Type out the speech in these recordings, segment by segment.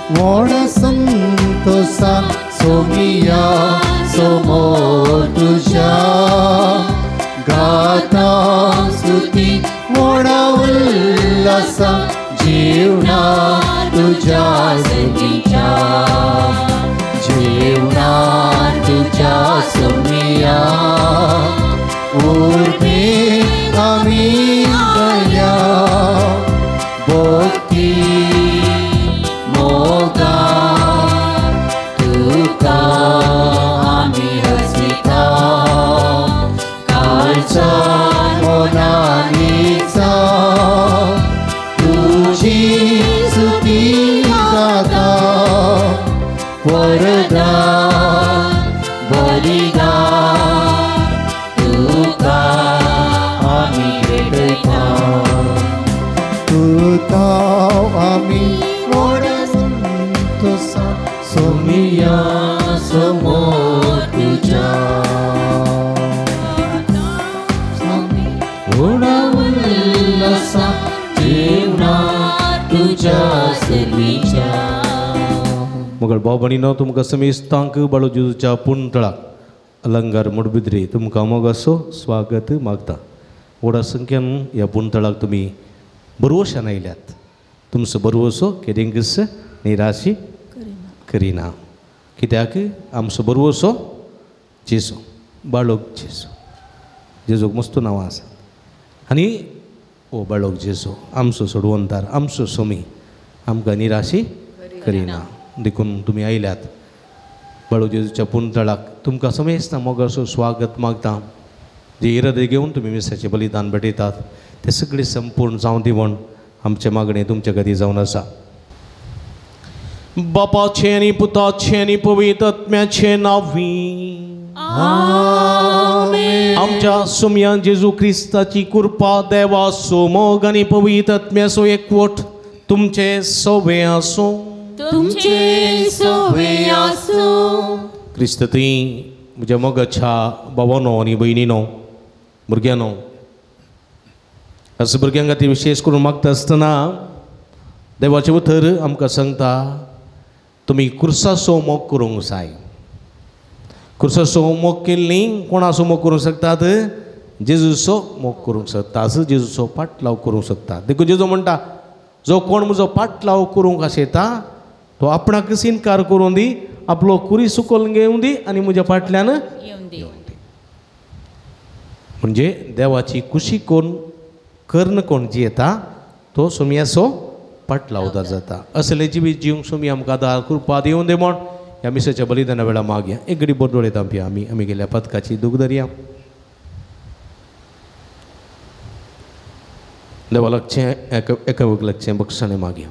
व्हड संतोषान सोमिया समोर तुझ्या गाता स्तुती व्हडा उल्हासा जीवना तुझ्या सगळीच्या जीवना तुझ्या सोमिया उर्फे आम्ही गया भक्ती मोगा तुका आम्ही हसविता कालचा मोनानीचा तुझी स्तुती गाता वरदान बलिदान तुका आम्ही भेटता तुका आम्ही व्हड संतोषा सोमिया समोर तुझ्या व्हडा उल्हासा जीवना तुझ्या सगळीच्या मगळ भाव भणीनो तुमकां समेस्तांक बाळू जेजूच्या पुंतळाक अलंकार मुडबिद्री तुमकां मोगासो स्वागत मागता. व्हडा संख्येन ह्या पुंतळाक तुमी बरोवशान आयल्यात. तुमचो बरोवसो केदेंकच निराशी करिना कित्याक आमचो बरोवसो जेजू बाळोक जेजू जेजूक मस्त नांवां आसात आनी ओ बाळोक जेजू आमचो सोडवंतार आमचो सोमी आमकां निराशी करिना देखून तुमी आयल्यात. बाळू जेजूच्या पुंतळाक तुमकां समेस्तां मोगाचो स्वागत मागता. जे इरादे घेवन तुमी मिसाचें बलिदान भेटयतात ते सगळे संपूर्ण जावं दी म्हूण आमचें मागणें तुमचे खातीर जावन आसा. बापाचें आनी पुताचें आनी पवित्र आत्म्याचें नांवी आमच्या सोम्या जेजू क्रिस्ताची कृपा देवाचो मोग आनी पवित्र आत्म्याचो एकवट तुमचे सवे आसूं. तुमचे सवे आसूं. क्रिस्ती म्हज्या मोगाच्या भावानो आनी भयणीनो भुरग्यानो असं भुरग्यां खातीर विशेश करून मागता आसतना देवाचें उतर आमकां सांगता तुमी कुर्साचो मोग करूंक जाय. कुर्साचो मोग केल्ली कोणाचो मोग करूंक शकतात? जेजूचो मोग करूंक शकतात. जेजूचो पाटलाव करूंक शकतात. देखून जेजू म्हणटा जो कोण म्हजो पाटलाव करूंक आशेता तो आपणाकच इन्कार करून दी आपलो कुरी सुकोवन घेवन दी आनी म्हज्या फाटल्यान येवन दी. म्हणजे देवाची खुशी कोण कर्ण कोण जियेता तो सोमयाचो पाटलावदार जाता. असले जिवीत जिवंक सोमी आमकां आदार कृपा दिवून दे म्हण ह्या मिसाच्या बलिदाना वेळा मागया. एक घडी बोट दोळेत आमी गेल्या पथकाची दूख धरया. देवा लागचें एकावेक लागचें बक्षणे मागया.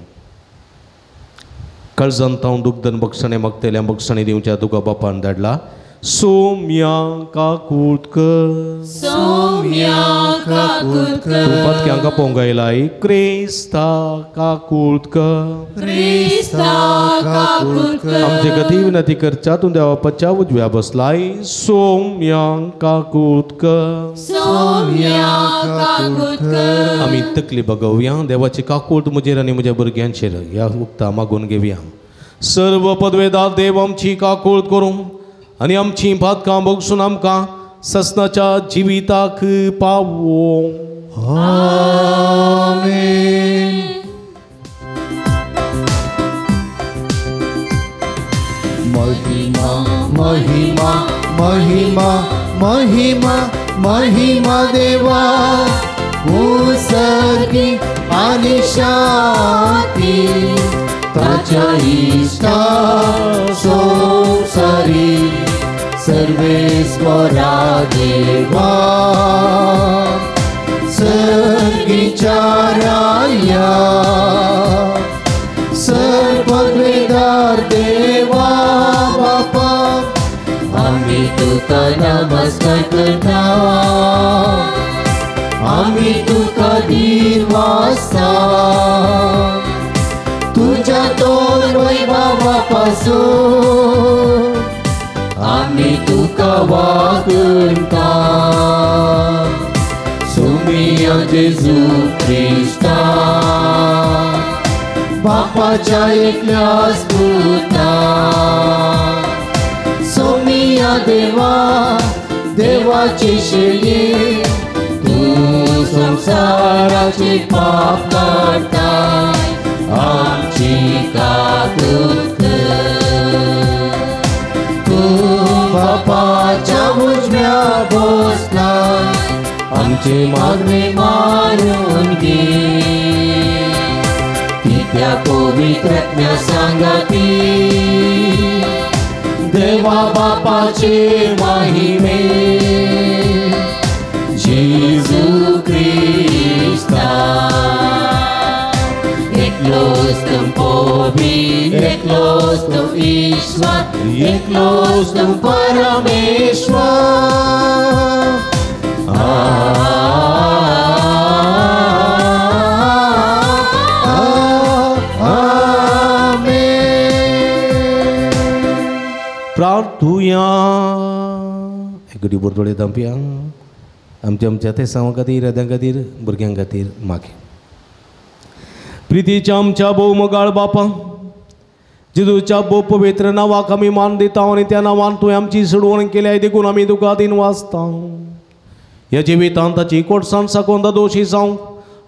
काळजांत हांव दुखदन बक्षणे मागतल्या बक्षणे दिवच्या तुका बापान धाडला. सोम्या काकुटकर सोम्या काकुटकर पथक्यांका पोंगायलाय. क्रिस्ता काकुटकर क्रिस्ता काकुटकर आमचे गती विनंती करच्या तूं देवा पच्या उजव्या बसलाय. सोम्या काकुटकर सोम्या काकुटकर आमी तकली बगवया. देवाची काकूट म्हजेर आनी म्हज्या भुरग्यांचेर ह्या उक्ता मागून घेवया. सर्व पदवेदार देव आमची काकूट करूं आनी आमची पातकां बगसून आमकां ससनाच्या जिविताक पावो. आमेन. महिमा महिमा महिमा महिमा महिमा देवा उसर्गी आणि शांती ताच्या इष्टा संसारी सर्वेश्वरा देवा सर्गीच्या राया सर्ववेदार देवा बापा आम्ही तुका नमस्कार करता. आम्ही तुका दिवासा तुझ्या दोन वैभवापासून आम्ही तुका वागता. सोमिया जेजू ख्रिस्ता बाप बापाच्या एकल्याच पुता सोमिया देवा देवाची शेळी तू संसाराची पाप काढताय आमची काकूत कर तू बापाच्या उजव्या बसलाय आमचे मागणे मारून घे त्या पवित्रज्ञ सांगती देवा बापाचे महिमे जेजू ख्रिस्ता एकलोच तुम पवित्र एकलोच तुम ईश्वर एकलोच तुम परमेश्वर प्रार्थुया एक बोरतोळे दांपिया आमच्या ते सावां खातीर येद्यां खातीर भुरग्यां खातीर मागे प्रितीच्या आमच्या भोव मोगाळ बापा जेजूच्या भोव पवित्र नांवाक आमी मान दिता आनी त्या नांवान तुवें आमची सोडवण केल्या देखून आमी तुका दिन वाचता ह्या जिवितांत ताची कोटसाण साकोंदा दोशी जावं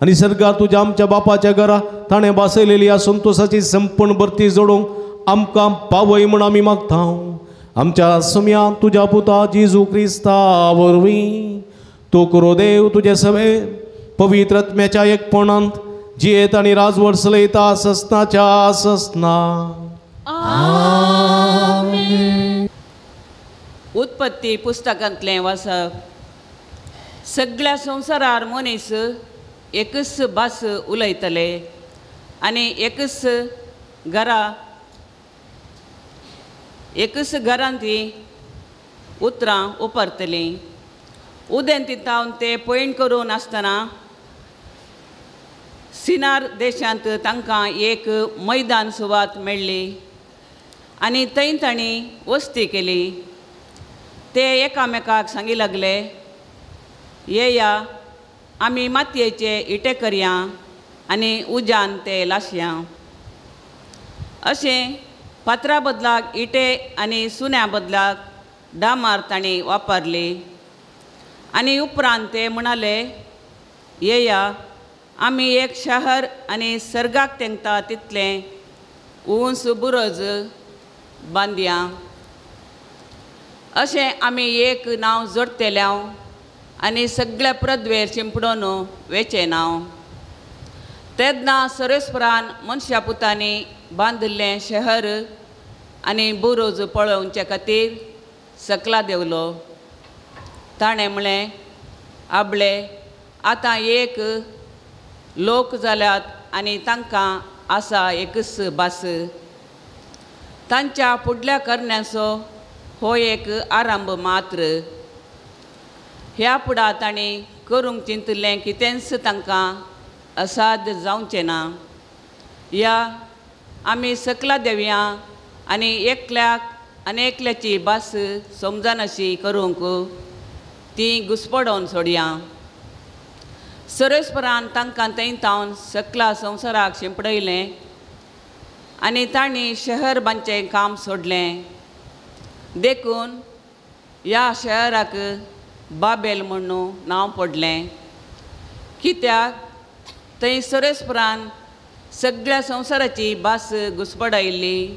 आनी सर्गार तुज्या आमच्या बापाच्या घरा ताणें बसयलेली ह्या संतोशाची संपूर्ण भरती जोडूंक आमकां पावय म्हूण आमी मागता आमच्या सुम्या तुज्या पुता जेजू क्रिस्ता वरवीं तूं करो देव तुजे सवे पवित्रत्म्याच्या एकपणांत जियेत आनी राजवट चलयता ससनाच्या ससना उत्पत्ती पुस्तकांतलें वाचप सगळ्या संवसारार मनीस एकच भास उलयतले आनी एकच घरांत ती उतरां उपारतलीं उदेंतितावन ते पयण करून आसतना सिनार देशांत तांकां एक मैदान सुवात मेळ्ळी आनी थंय तांणी वस्ती केली ते एकामेकाक सांगी लागले येया आमी मातयेचे इटे करया आनी उज्यान ते लाशया अशें फातरा बदलाक इटे आनी सुन्या बदलाक डामार तांणी वापरली आनी उपरांत ते म्हणाले येया आमी एक शहर आनी सर्गाक तेंगता तितलें उंच बुरज बांदया अशें आमी एक नांव जोडतेल्या आनी सगळे प्रद्वेर शिंपडोन वेचे नांव तेन्ना सरेस्परान मनशा पुतांनी बांदिल्लें शहर आनी बुरज पळोवचे खातीर सकला देवलो ताणें म्हळें आपले आतां एक लोक जाल्यात आनी तांकां आसा एकच भास तांच्या फुडल्या करण्याचो हो एक आरंभ मात्र ह्या फुडां तांणी करूंक चिंतलें कितेंच तांकां असाध्य जावचें ना या आमी सकला देवया आनी एकल्याक एकल्याची भास समजनाशी करूंक ती घुसपडोवन सोडया सरेस्परान तांकां थंय तावन सकला संवसाराक शिंपडयलें आनी तांणी शहर बांदचें काम सोडलें देखून ह्या शहराक बाबेल म्हणून नांव पडलें कित्याक थंय सरेस्परान सगळ्या संवसाराची भास घुसपडायिल्ली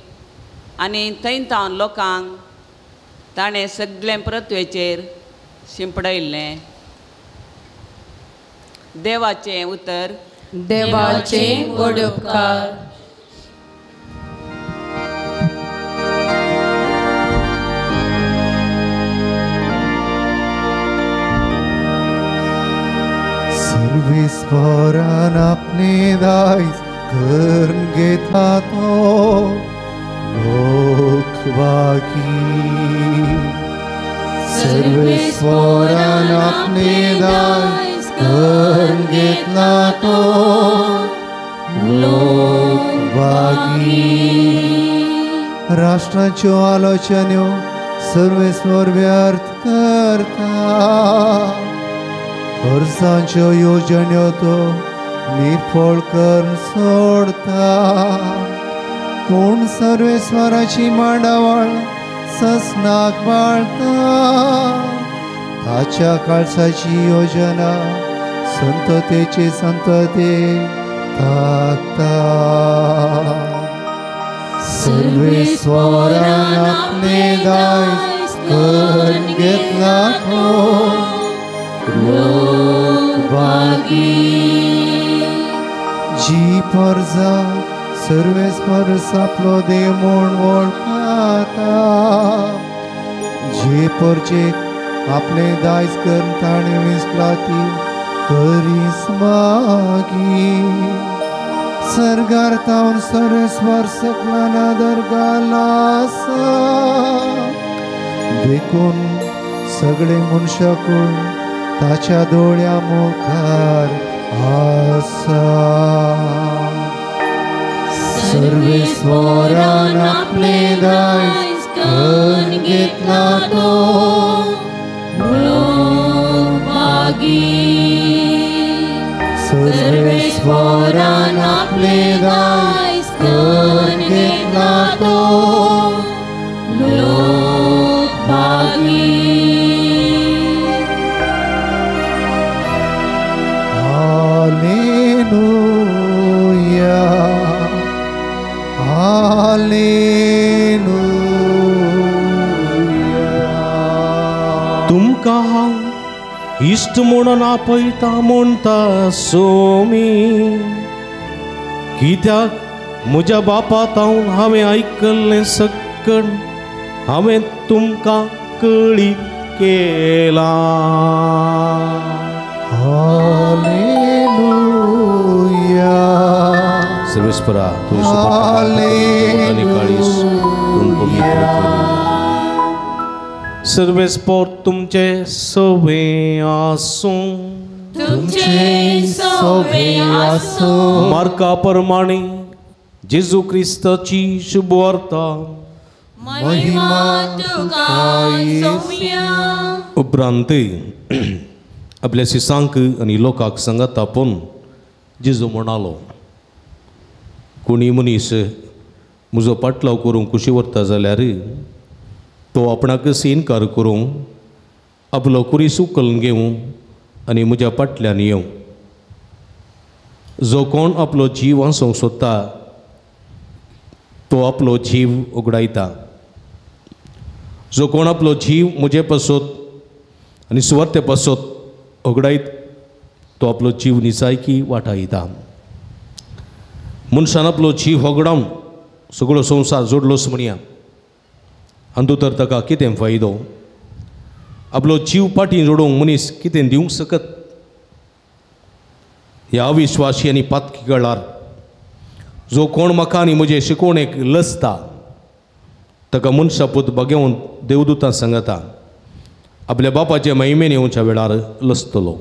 आनी थंय तावन लोकांक ताणें सगळें पृथ्वेचेर शिंपडयल्लें देवाचें उतर देवाचे व्हड उपकार सर्वेस्परान आपणे दायज करून घेता तो लोकवागी सर्वेस्परान आपणे दायज करून घेतला तो लोकवागी राष्ट्राच्यो आलोचन्यो सर्वेस्वर व्यर्थ करता खर्चाच्यो येवजण्यो तो निर्फळ करून सोडता. कोण सर्वेस्वराची मांडावळ ससनाक बाळता. ताच्या काळसाची योजना संततेची संतते थाकता. सर्वेस्वरान आपले दायज करून घेतला तो लोकभागी. जी परजा सर्वेस्वर सापलो देव म्हूण वळखता. जे परचेक आपले दायज करून ताणें विसला ती करीस मागी. सर्गार तावन सर्वेस्वर सकलान आदर घालासा. देखून सगळे मनशाकूळ ताच्या दोळ्या मुखार आसा. सर्वेस्वरान आपले दायज करून घेतला तो लोकभागी. सर्वेस्वरान आपले दायज करून घेतला तो लोकभागी. Hallelujah hallelujah. तुमका हांव इश्ट म्हणून आपयता म्हणटा सोमी. कित्याक म्हज्या बापातावन हांवें आयकल्लें सक्कण हांवें तुमकां कळीत केलां. हालेलुया सर्वेस्परा तुझी आणि काळीस तुम पवित्र कर. सर्वेस्पर तुमचे सवे आसूं. तुमचे सोबे आसो. मार्का प्रमाणे जेजू क्रिस्ताची शुभ वार्ता. महिमा तुका सौम्या. उपरांत आपल्या शिसांक आनी लोकांक सांगात आपूण जेजू म्हणालो, कोणी मनीस म्हजो पाटलाव करूंक कुशी व्हरता जाल्यार तो आपणाकच इन्कार करूं, आपलो कुरीस उखलून घेवं आनी म्हज्या फाटल्यान येवं. जो कोण आपलो जीव वाचोवंक सोदता तो आपलो जीव उगडायता. जो कोण आपलो जीव म्हजे पासत आनी सुवार्ते पासत उगडायत तो आपलो जीव निसायकी वाटायता. मनशान आपलो जीव होगडावन सगळो संवसार जोडलोस म्हणया, अंदू तर ताका कितें फायदो? आपलो जीव पाटी जोडूंक मनीस कितें दिवंक शकत? ह्या अविश्वासी आनी पातकी काळार जो कोण म्हाका आनी म्हजे शिकवणेक लसता ताका मनशापूत बगेवन देवदूतां सांगता आपल्या बापाचे महिमेन येवच्या वेळार लसतलो.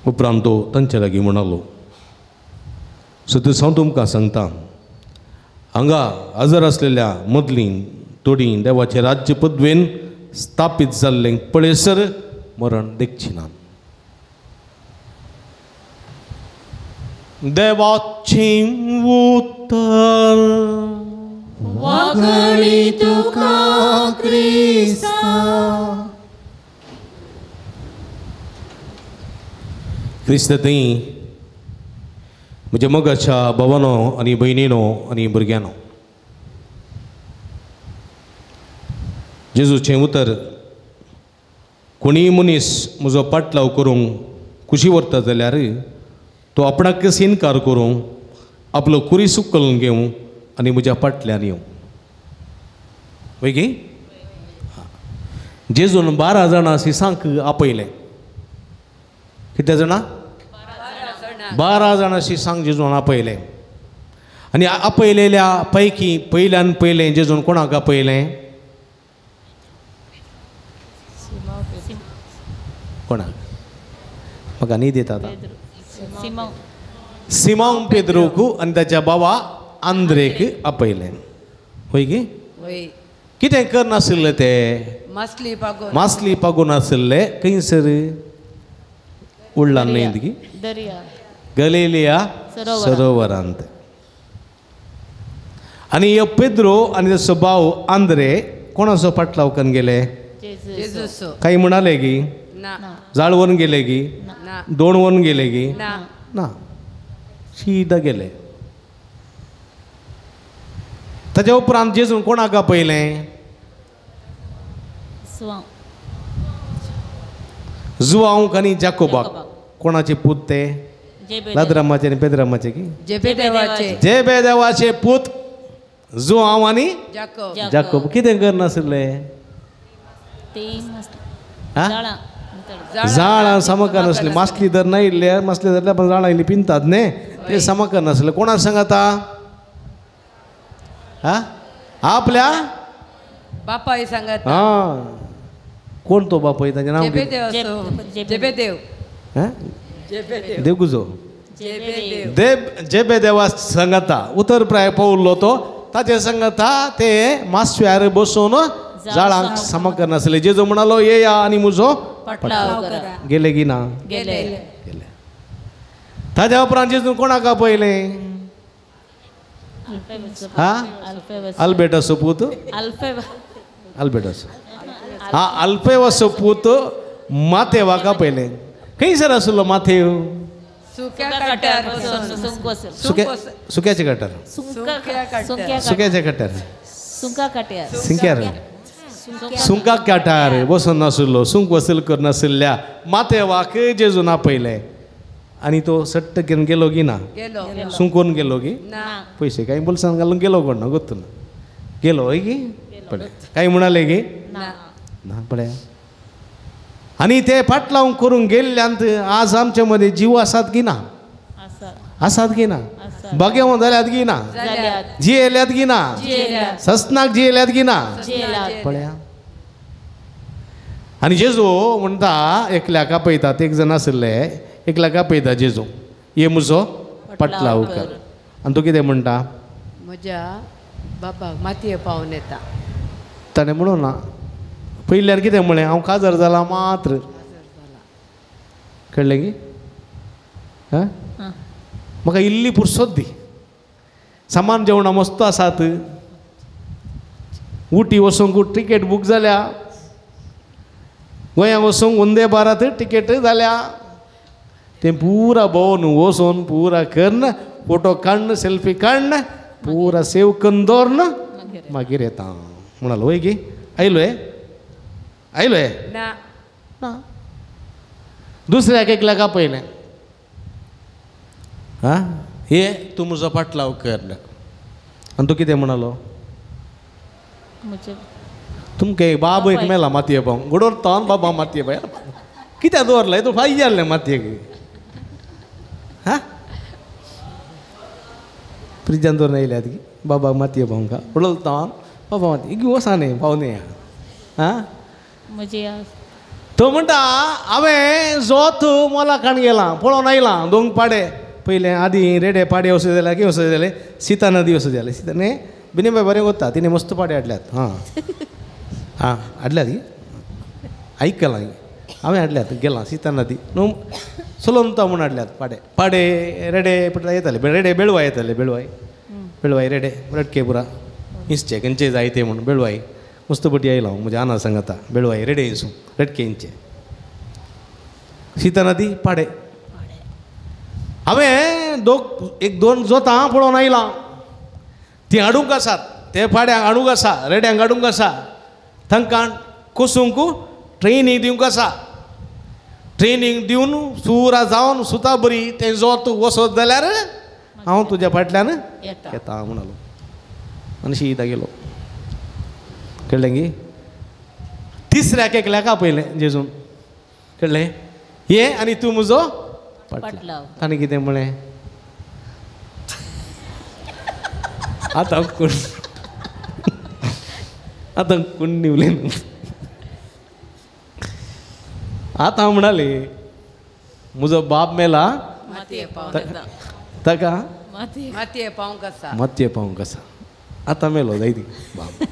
उपरांत तो तांचे लागीं म्हणालो, सतीश हांव तुमकां सांगता, हांगा हजर आसलेल्या मदलीं थोडीं देवाचे राज्य पदवेन स्थापीत जाल्लें पळयसर मरण देखची ना. देवाचें उतर. वागणी तुका क्रिस्ता. क्रिस्त थंय म्हज्या मोगाच्या भावानो आनी भयणीनो आनी भुरग्यानो, जेजूचें उतर, कोणीय मनीस म्हजो पाटलाव करूंक कुशी व्हरता जाल्यार तो आपणाकच इन्कार करूं, आपलो कुरीस उखलून घेवं आनी म्हज्या फाटल्यान येवं. वय गे जेजून 12 जाणां शिसांक आपयलें. कितले जाणां? 12 जाणां शिसांक जेजून आपयलें. आनी आपयलेल्या पैकी पयल्यान पयलें जेजून कोणाक आपयलें? कोणाक? म्हाका न्ही दिता. सिमोन पेद्रोक आनी ताच्या भावा आंद्रेक आपयलें. वय गे कितें करनाशिल्ले ते? मासली पागो. मासली पागून आशिल्ले खंयसर उडला नेंदगी दर्या गलिलिया सरोवरांत आणि यो पेद्रो आणि त्याचो भाव आंद्रे कोणाचो पाटलाव करून गेले जेजूसो काही म्हणाले की ना जाळवरून गेले की ना दोणवरून गेले की ना ना सीधा गेले ताच्या उपरांत जेजून कोणाक आपयलें स्वांग जुआंक आनी जाकोबाक कोणाचे पूत ते लाद्रामाचे आनी पेद्रामाचे की जेबेदेवाचे जेबेदेवाचे पूत जुआंव आनी जाकोब जाकोब कितें करनाशिल्ले ते हा? जाळा झाडां समकर नासले मासली धर नायिल्ले मासली धरल्या पण झाडां इल्ली पिंतात न्ही ते समकर नासले कोणाक सांगता हा आपल्या बापाय सांगत हा कोण तो बापय ताचें नांव कितें? जेबेदेव हा? जेबेदेव देवगुजो जेबेदेव जेबेदेवा सांगता उतर प्राय पवल्लो तो ताचे सांगता ते मासव्यार बसून झाडांक समकर नासले जेजू म्हणालो येया आनी म्हजो पटलाव करा गेले की ना गेले गेले ताच्या उपरांत जेजून कोणाक आपयलें हा अल्बेटसो पूत अल्बेटस हा अल्फेवसो पूत माथेवाक आपयलें खंयसर आसलो माथेव सुक्या काट्यार सुक्याचे कट्यार सुक्याचे कट्यार सुंका काट्यार सिंक्यार सुंकाक काट्यार बसून नाशिल्लो सुंक वसूल करनाशिल्ल्या माथेवाक जेजून आपयलें आनी तो सट्ट घेवन गेलो की ना गेलो सुंकोन गेलो की ना पयशे काही बोल्सान घालून गेलो कोण ना गोत्तू ना गेलो हय की पळय काही म्हणाले की ना ना पळय आनी ते फाटलावन करून गेल्ल्यांत आज आमचे मदीं जीव आसात की ना आसात की ना बागेव जाल्यात की ना जाल्यात जियेल्यात की ना जियेल्यात ससनाक जियेल्यात की ना जियेल्यात पळया आनी जेजू म्हणटा एकल्याक आपयतात एक जण आसले एकल्याक आपयता जेजू ये म्हजो पटलाव कर आनी तूं कितें म्हणटा म्हज्या बापाक मातये पावन येता ताणें म्हणून ना पयल्यार कितें म्हळें हांव काजार जाला मात्र कळ्ळें की हा म्हाका इल्ली पुरसोत दी सामान जेवणां मस्त आसात उटी वचूंक टिकेट बूक जाल्या गोंयांत वचूंक वंदे भारत टिकेट जाल्या तें पुरा भोंवन वचून पुरा करन फोटो काडन सेल्फी काडन पुरा सेव करून दवरन मागीर येता म्हणालो वय की आयलोय आयलोय ना ना दुसऱ्याक एकल्याक आपयलें हा हे तूं म्हजो पाटलाव कर आनी तूं कितें म्हणालो म्हणजे तुमके बाब एक मेला मातये पावूंक गोडोरता बाबा मातये पाय कित्याक दवरलाय तूं फाय जाल्लें मातयेक हा फ्रिजान दवरून येयल्यात की बाबा मातये पावूंक उडलता बाबा मातये घेवन वसा न्ही पावने हा म्हणजे तो म्हणटा हांवें जोत मोलाकान गेलां पळोवन आयलां दोन पाडे पयलें आदीं रेडे पाडे वचूं जाल्यार कितें वचूं जालें सीता नदी वचूं जालें सीता न्ही बिने बाय बरें वता तिणें मस्त पाडे हाडल्यात हां हां हाडल्यात ही आयक केलां हांवें हाडल्यात गेलां सीता नदी न्हू चलोवता म्हूण हाडल्यात पाडे पाडे रेडे येताले रेडे बेळवाय येताले बेळवाय रेडे रटके पुरा इंचचे खंयचे जाय ते म्हूण बेळवाय मस्त बटी आयला हांव म्हज्या आना सांगता बेळवाय रेडे इंचू रटके इंचे सीता नदी पाडे हांवें एक दोन जोतां पळोवन आयलां ती हाडूंक आसात ते पाड्यांक हाडूंक आसा रेड्यांक हाडूंक आसा तांकां कोसूंक ट्रेनींग दिवंक आसा ट्रेनींग दिवन सुरा जावन सुता बरी तें जोत वसत जाल्यार हांव तुज्या फाटल्यान येता म्हणालो आनी सीदा गेलो कळ्ळें की तिसऱ्याक एकल्याक आपयलें जेजून कळ्ळें ये आनी तूं म्हजो पटलाव आनी कितें म्हळें आतां कोण आतां कोण निवलें आतां म्हणाले म्हजो बाप मेला मातये पावन येता ताका मातये पावंक आसा मातये पावूंक आसा आतां मेलो जायती बाप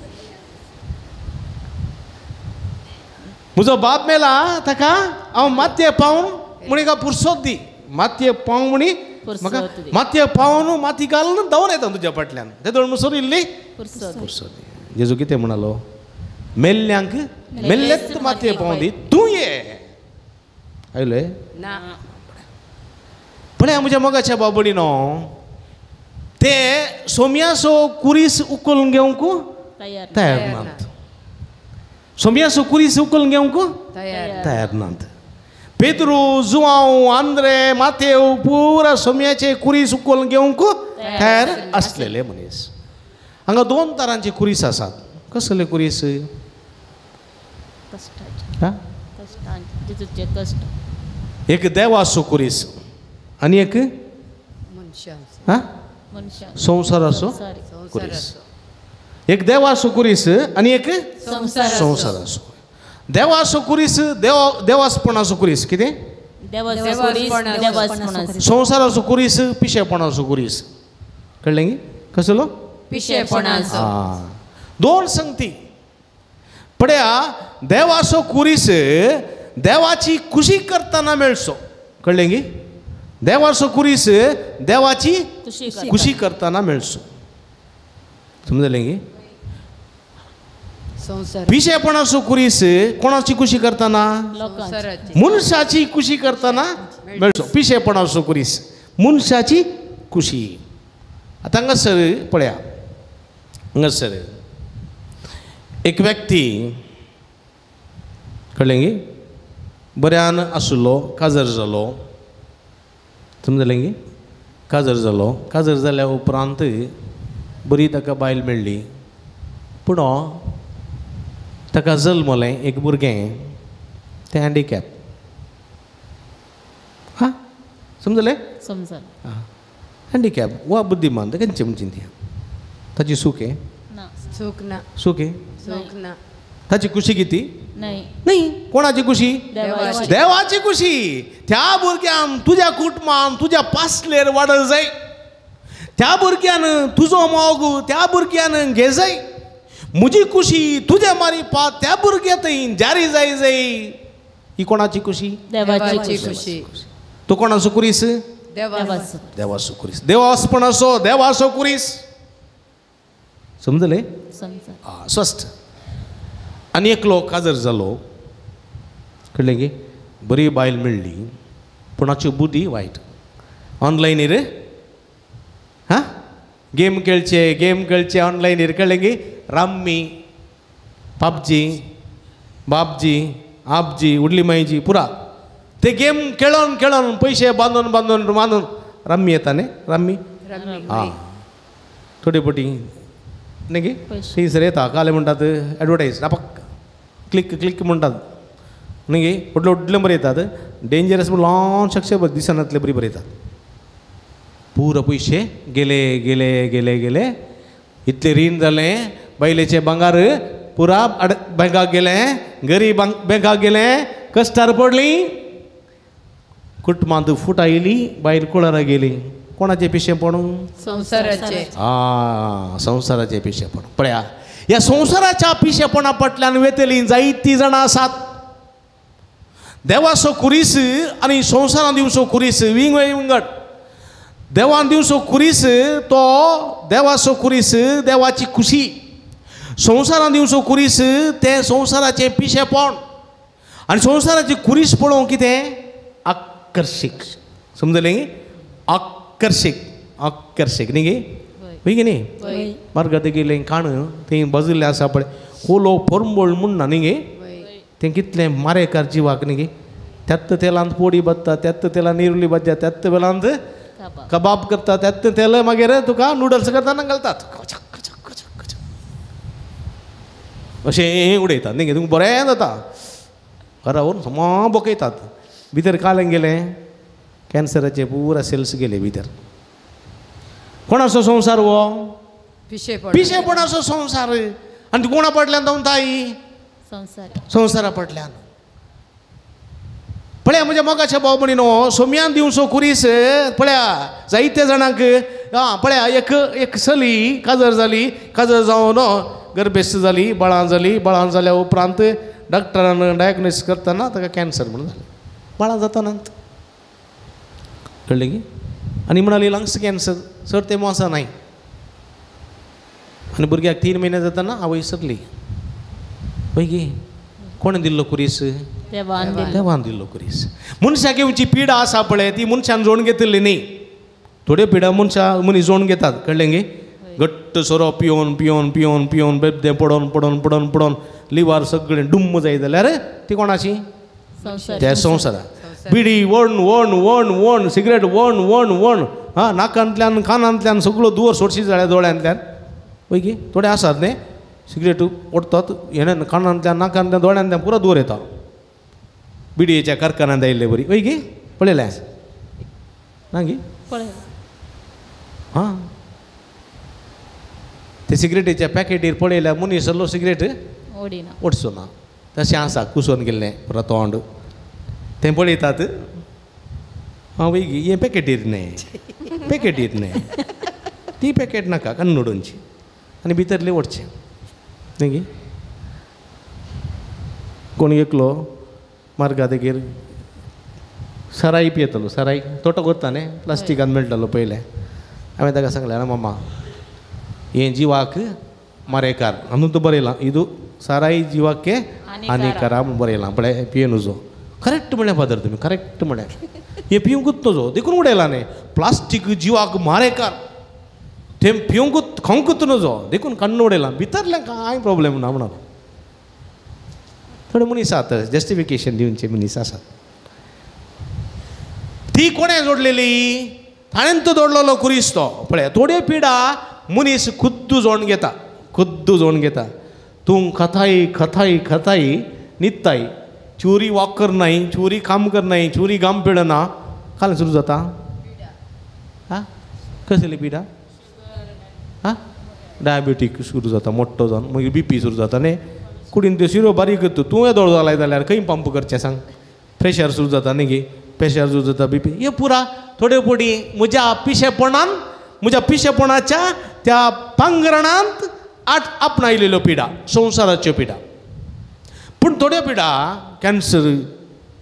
म्हजो बाप मेला ताका हांव मातये पावून म्हणे का पुरसोत दी मातये पाव म्हणी म्हाका पुरसोत दी. मातये पावन माती घालून धांवन येता तुज्या फाटल्यान ते दोन मुसोर इल्ली पुरसोत पुरसोत दी. जेजू कितें म्हणालो मेल्ल्यांक मेल्लेत मातये पाव दी तूं ये आयले ना पळया म्हज्या मोगाच्या बाबडीनो ते सोमयासो कुरीस उखलून घेवंक तयार तयार नात सोमयासो कुरीस उखलून घेवंक तयार तयार नात पेद्रू जुवांव आंद्रे मातेव पुरा सोम्याचे कुरीस उखलून घेवंक तयार आसलेले मनीस हांगा दोन तरांचे कुरीस आसात कसले कुरीस कष्टाचे हा कष्टांचे जेजूचे कष्ट एक देवाचो कुरीस आणि एक मनशांचो हा मनशां संसाराचो सारी कुरीस संसाराचो एक देवाचो कुरीस आणि एक संसाराचो संसाराचो देवाचो कुरीस देवासपणाचो कुरीस कितें देवाचो कुरीस देवासपणाचो संसाराचो कुरीस पिशेपणाचो कुरीस कळलें गी कसलो पिशेपणाचो दोन संगती पळया देवाचो कुरीस देवाची खुशी करतना मेळचो कळलें गी देवाचो कुरीस देवाची खुशी कर खुशी करतना मेळचो समजलें गी संसार पिशेपणाचो कुरीस कोणाची खुशी करतना लोकांची संसाराची मनशाची खुशी करतना मेळचो पिशेपणाचो कुरीस मनशाची खुशी आतां हांगासर पळया हांगासर एक व्यक्ती कळ्ळें गी बऱ्यान आसलो काजर जालो समजलें गी काजर जाल्या उपरांत बरी ताका बायल मेळ्ळी पूण ताका जल्मलें एक भुरगें तें हँडिकॅप हा समजलें समजल हँडिकॅप वा बुद्धिमान तें खंयचें म्हणचीं ती ताची सुखे ना सुख ना सुखे सुख ना ताची खुशी किती नाही नाही कोणाची खुशी देवाची देवाची खुशी त्या भुरग्यान तुज्या कुटुंबान तुज्या पासलेर वाडत जाय त्या भुरग्यान तुजो मोग त्या भुरग्यान घे जाय म्हजी खुशी तुज्या मारिपा त्या भुरग्या थंय जारी जाय ही कोणाची खुशी देवाची खुशी तो कोणाचो कुरीस देवाचो देवाचो कुरीस देवासपणाचो देवाचो कुरीस समजले समजल स्वस्थ आनी एकलो काजर जालो कळलें गे बरी बायल मेळ्ळी पुणाची बुद्धी वायट ऑनलायनीर हां गेम खेळचे ऑनलायनीर कळलें गे राम्मी पाबजी बाबजी आपजी उडली मायजी पुरा ते गेम खेळून पैसे बांदून राम्मी येता न्ही राम्मी हां थोडी पटी न्ही गे थंयसर येता काले म्हणटात एडवर्टायज नापक क्लिक म्हणटात न्ही गे व्हडले नंबर येतात डेंजरस म्हण ल्हान अक्षर दिसनातले बरी बरयतात पुरो पयशे गेले इतले रीण जालें बायलेचे भांगार पुरा बँकाक गेलें घरी बँकाक गेलें कश्टार पडलीं कुटुंबांत फूट आयली बायल कुळारा गेली कोणाचे पिशेपण संसाराचे संसाराचे पिशेपण पळया ह्या संसाराच्या पिशेपणा फाटल्यान वेतली जायतीं जाणां आसात देवाचो कुरीस आनी संवसारान दिवचो कुरीस विंगड देवान दिवचो कुरीस तो देवाचो कुरीस देवाची खुशी संवसारान दिवचो कुरीस तें संवसाराचें पिशेपण आनी संवसाराची कुरीस पळोवंक कितें आकर्शीक समजलें आकर्शीक न्ही गे हय गे न्ही मार्गात गेलें खाण थंय बजल्लें आसा पळय कोलो परंबोळ म्हणना न्ही गे तें कितलें मारेकार जिवाक न्ही गे त्यात तेलांत पोडी बत्ता त्यात तेलांत निरुली बज्जा त्यात तेलांत कबाब करता त्यात तेल मागीर तुका नुडल्स करतना घालतात अशें उडयतात न्ही गे तुमकां बरें जाता घरा व्हरून समा बोकयतात भितर कालें गेलें कॅन्सराचे पुरा सेल्स गेले भितर कोणाचो संवसार हो पिशेपणाचो संवसार आनी तूं कोणा फाटल्यान धांवताय संवसारा फाटल्यान पळया म्हज्या मोगाच्या भाव भयणीनो सोम्यान दिवचो कुरीस पळया जायते जाणांक पळया एक चली काजर जावन गर्भेस्त जाली बाळां जाल्या उपरांत डॉक्टरान डायग्नोसीस करतना ताका कॅन्सर म्हणून जालें बाळां जातानात कळले की आनी म्हणाली लंग्स कॅन्सर सर ते मोसा नाही आनी भुरग्याक 3 महिने जाताना आवय सरली पळय की कोणें दिल्लो कुरीस देवान दिल्लो कुरीस मनशाक येवची पिडा आसा पळय ती मनशान जोडून घेतली न्ही थोड्यो पिडा मनीस जोडून घेतात कळलें गे घट्ट सोरो पिवन पिवन पिवन पिवन बेबदें पडोन पडोन पडोन पडोन लिव्हर सगळें डुम्म जाय जाल्यार ती कोणाची त्या संवसाराक बिडी वण वण वण वण सिगरेट वण वण वण हां नाकांतल्यान कानांतल्यान सगळो दुवर सोडशी जाल्यार दोळ्यांतल्यान पळय की थोडे आसात न्ही सिगरेट ओडतात हेणें कानांतल्यान नाकांतल्यान दोळ्यांतल्यान पुरो दुवर येता बिडयेच्या कारखान्यांत आयिल्ले बरी पळय की पळयलें ना गी हां ते सिगरेटीच्या पॅकेटीर पळयल्यार मनीस जाल्लो सिगरेट ओडचो ना तशें आसा कुसोन गेल्लें पुरो तोंड तें पळयतात हां वय गी हें पॅकेटीर न्ही ती पॅकेट नाका कन्नडोंची आनी भितरले ओडचें न्ही गी कोण एकलो मार्गा देगेर सराई पियेतलो सराई तोटो करता न्ही प्लास्टिकान मेळटालो पयलें हांवें ताका सांगलें मामा हें जिवाक मारेकार हांव तो बरयलां इदू साराई जिवाक हानिकार म्हूण बरयलां पळय पियेन उजो करेक्ट म्हळ्यार फादर तुमी करेक्ट म्हळ्यार हें पिवंकूच नजो देखून उडयलां न्ही प्लास्टीक जिवाक मारेकार तें पिवंकूच खावंकूच नजो देखून कन्न उडयलां भितरलें कांय प्रॉब्लेम ना म्हणून थोडे मनीस आसात जस्टिफिकेशन दिवचे मनीस आसात ती कोणें जोडलेली ताणें तो जोडलेलो कुरीस तो पळय थोड्यो पिडा मनीस खुद्द जोडून घेता तूं खताई खताई खताई न्हिदताय चोरी वॉक करनाय चोरी काम करनाय चोरी गाम पिडना काल सुरू जाता हां कसली पिडा हां डायबिटीक सुरू जाता मोठो जावन मागीर BP सुरू जाता न्ही कुडीन त्यो शिरो बारीक करता तूं येदोळ जालाय जाल्यार खंय पंप करचें सांग प्रेशर सुरू जाता न्ही गे प्रेशर सुरू जाता BP हे पुरा थोड्यो पडी म्हज्या पिशेपणाच्या त्या पांगरणांत आपणायलेल्यो पिडा संवसाराच्यो पिडा पूण थोड्यो पिडा कॅन्सर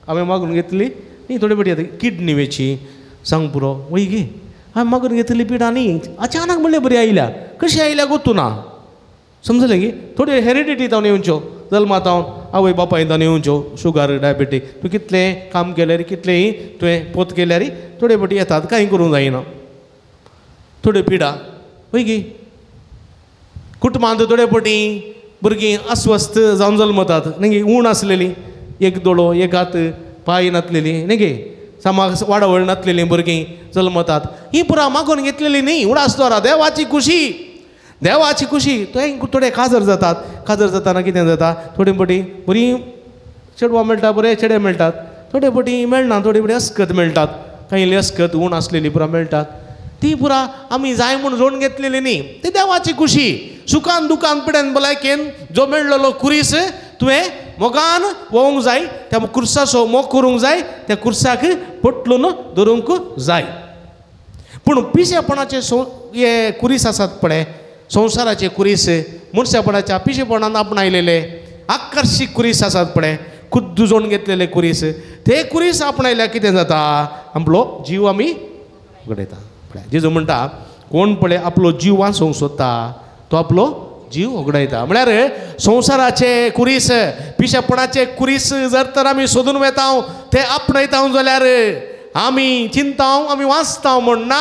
हांवें मागून घेतली न्ही थोड्यो पिडी किडनी वेची सांग पुरो वय गे हांवें मागून घेतली पिडा न्ही अचानक म्हणलें बरी आयल्या कशी आयल्या गोतू ना समजलें गे थोड्यो हेरिडिटी जावन येवच्यो जल्मात आवय बापाय जावन येवच्यो शुगर डायबिटीक तूं कितलें काम केल्यार कितलेंय तुवें पोत केल्यार थोड्यो पटी येतात कांय करूंक जायना थोड्यो पिडा वय गे कुटुंबांत थोड्यो पटी भुरगीं अस्वस्थ जावन जल्मतात न्ही गे उण आसलेली एक दोळो एक हात पांय नासलेली न्ही गे समाज वाडवळ नासलेली भुरगीं जल्मतात ही पुरा मागून घेतलेली न्ही उडास दोरा देवाची खुशी थोडे काजर जाताना कितें जाता थोडी पटी बरी चेडवां मेळटा बरे चेडे मेळटात थोडे पटी मेळना थोडे पटी अस्कत मेळटात कांय अस्कत उण आसलेली पुरा मेळटात ती पुरा आमी जाय म्हूण जोडून घेतलेली न्ही ती देवाची खुशी सुखान दुखान पिड्यान भलायकेन जो मेळ्ळलो कुरीस तुवें मोगान वोवंक जाय त्या कुर्साचो मोग करूंक जाय त्या कुर्साक पटलून धरूंक जाय पूण पिशेपणाचे हे कुरीस आसात पळय संवसाराचे कुरीस मनशापणाच्या पिशेपणान आपणायलेले आकर्शीक कुरीस आसात पळय खुद्द जोडून घेतलेले कुरीस ते कुरीस आपणायल्यार कितें जाता आपलो जीव आमी घडयता जेजू म्हणटा कोण पळय आपलो जीव वाचोवंक सोदता तो आपलो जीव ओगडायता म्हळ्यार संवसाराचे कुरीस पिशेपणाचे कुरीस जर तर आमी सोदून वेता ते आपणायता जाल्यार आमी चिंता आमी वाचता म्हणना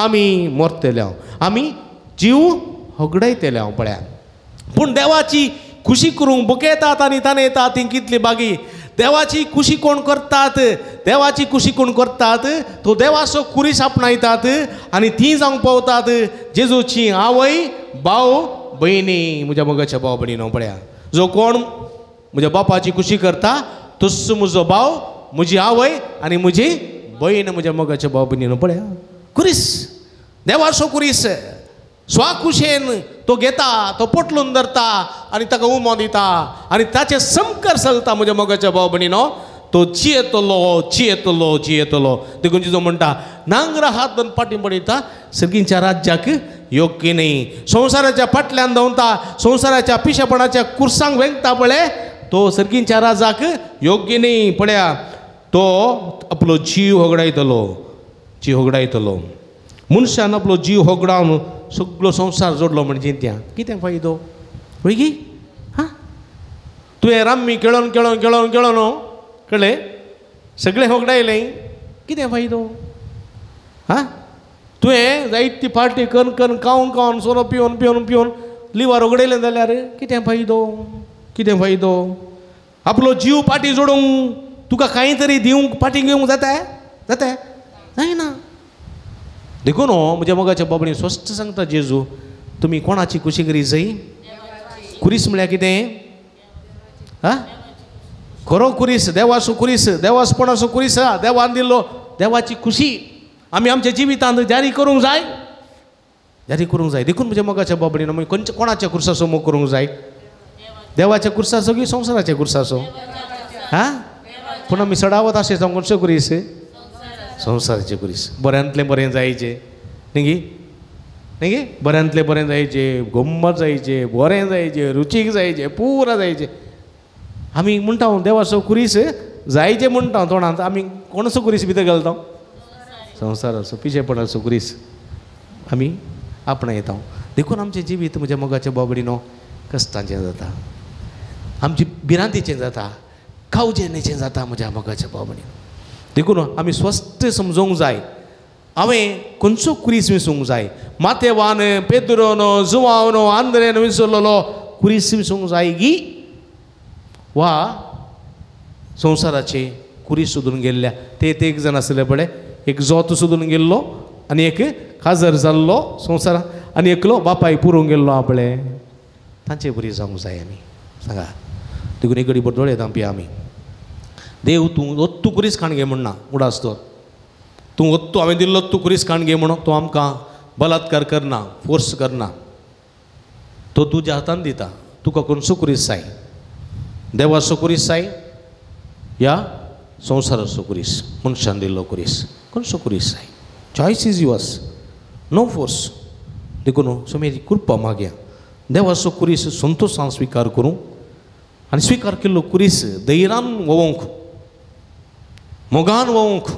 आमी मरतले आमी जीव होगडायतले पळया पूण देवाची खुशी करूंक बुकेतात आनी ताणेतात ती कितली बागी देवाची खुशी कोण करतात तो देवाचो कुरीस आपणायतात आनी ती जावंक पावतात जेजूची आवय भाव भयणी म्हज्या मोगाच्या भाव भयणीनो पळया जो कोण म्हज्या बापाची खुशी करता तस्सो म्हजो भाव म्हजी आवय आनी म्हजी भयण म्हज्या मोगाच्या भाव भयणीनो पळया कुरीस देवाचो कुरीस स्वाकुशेन तो घेता तो पटलून धरता आनी ताका उमो दिता आनी ताचे संस्कार चलता म्हज्या मोगाच्या भाव भयणीनो तो जियेतलो देखून जिजो म्हणटा नांगरा हात धरून पाटी पडयता सर्गींच्या राज्याक योग्य न्ही संवसाराच्या फाटल्यान धांवता संवसाराच्या पिशेपणाच्या कुर्सांक वेंगता पळय तो सर्गींच्या राजाक योग्य न्ही पळया तो आपलो जीव होगडायतलो ची होगडायतलो मनशान आपलो जीव होगडावन सगळो संवसार जोडलो म्हणजे त्या कितें फायदो पळय गी हां तुवें राम्मी खेळोन खेळोन खेळोन खेळोन कळ्ळें सगळें होगडायलें कितें फायदो हां तुवें जायती पार्टी करून करून खावन खावन सोरो पिवन पिवन पिवन लिवर उगडयलें जाल्यार कितें फायदो कितें फायदो आपलो जीव पाटी जोडूंक तुका कांय तरी दिवंक पाटी घेवंक जाता जायना देखून न्हू म्हज्या मोगाच्या बाबडीन स्वस्थ सांगता जेजू तुमी कोणाची कुशी करी जाय कुरीस म्हळ्यार कितें हां खरो कुरीस देवाचो कुरीस देवासपणाचो कुरीस देवान दिल्लो देवाची खुशी आमी आमच्या जिवितांत जारी करूंक जाय देखून म्हज्या मोगाच्या बाबडीन आमी कोणाच्या कुर्साचो मोग करूंक जाय देवाच्या कुर्साचो की संवसाराच्या कुर्साचो हां पूण आमी सडावत अशें जावं खंयचो कुरीस संवसाराचे कुरीस बऱ्यांतलें बरें जायचें न्ही गे बऱ्यांतलें बरें जायचें गम्मत जायचें बरें जायचें रुचीक जायचें पुरा जायचें आमी म्हणटा देवाचो कुरीस जायचें म्हणटा तोंडांत आमी कोणाचो कुरीस भितर घालता संवसाराचो पिशेपणाचो कुरीस आमी आपणायता देखून आमचें जिवीत म्हज्या मोगाच्या बाबडीनो कश्टांचें जाता आमची भिरांतीचें जाता खावजेनेचें जाता म्हज्या मोगाच्या बाबडीन देखून आमी स्वस्थ समजूंक जाय हांवें खंयचो कुरीस विसरूंक जाय माथेवान पेद्रोनो जुवावनो आंद्रेन विसरलेलो कुरीस विसरूंक जाय गी वा संवसाराचे कुरीस सोदून गेल्ल्या ते एक जण आसले पळय एक जोत सोदून गेल्लो आनी एक खाजर जाल्लो संवसारान आनी एकलो बापाय पुरोवंक गेल्लो आपले तांचे बरी जावंक जाय आमी सांगा देखून एक घडी दोळे धांपया आमी देव तूं ओत्तू कुरीस खाण घे म्हणना उडास तो तूं ओत्तू हांवें दिल्लो तूं कुरीस खाण घे म्हणून तो आमकां बलात्कार करना फोर्स करना तो तुज्या हातान दिता तुका खंयचो कुरीस जाय देवाचो कुरीस जाय या संवसाराचो कुरीस मनशान दिल्लो कुरीस खंयचो कुरीस जाय choice is yours no force देखून सोमेची कृपा मागया देवाचो कुरीस संतोशान स्विकार करूं आनी स्विकार केल्लो कुरीस धैर्यान वोवंक मोगान वोवंक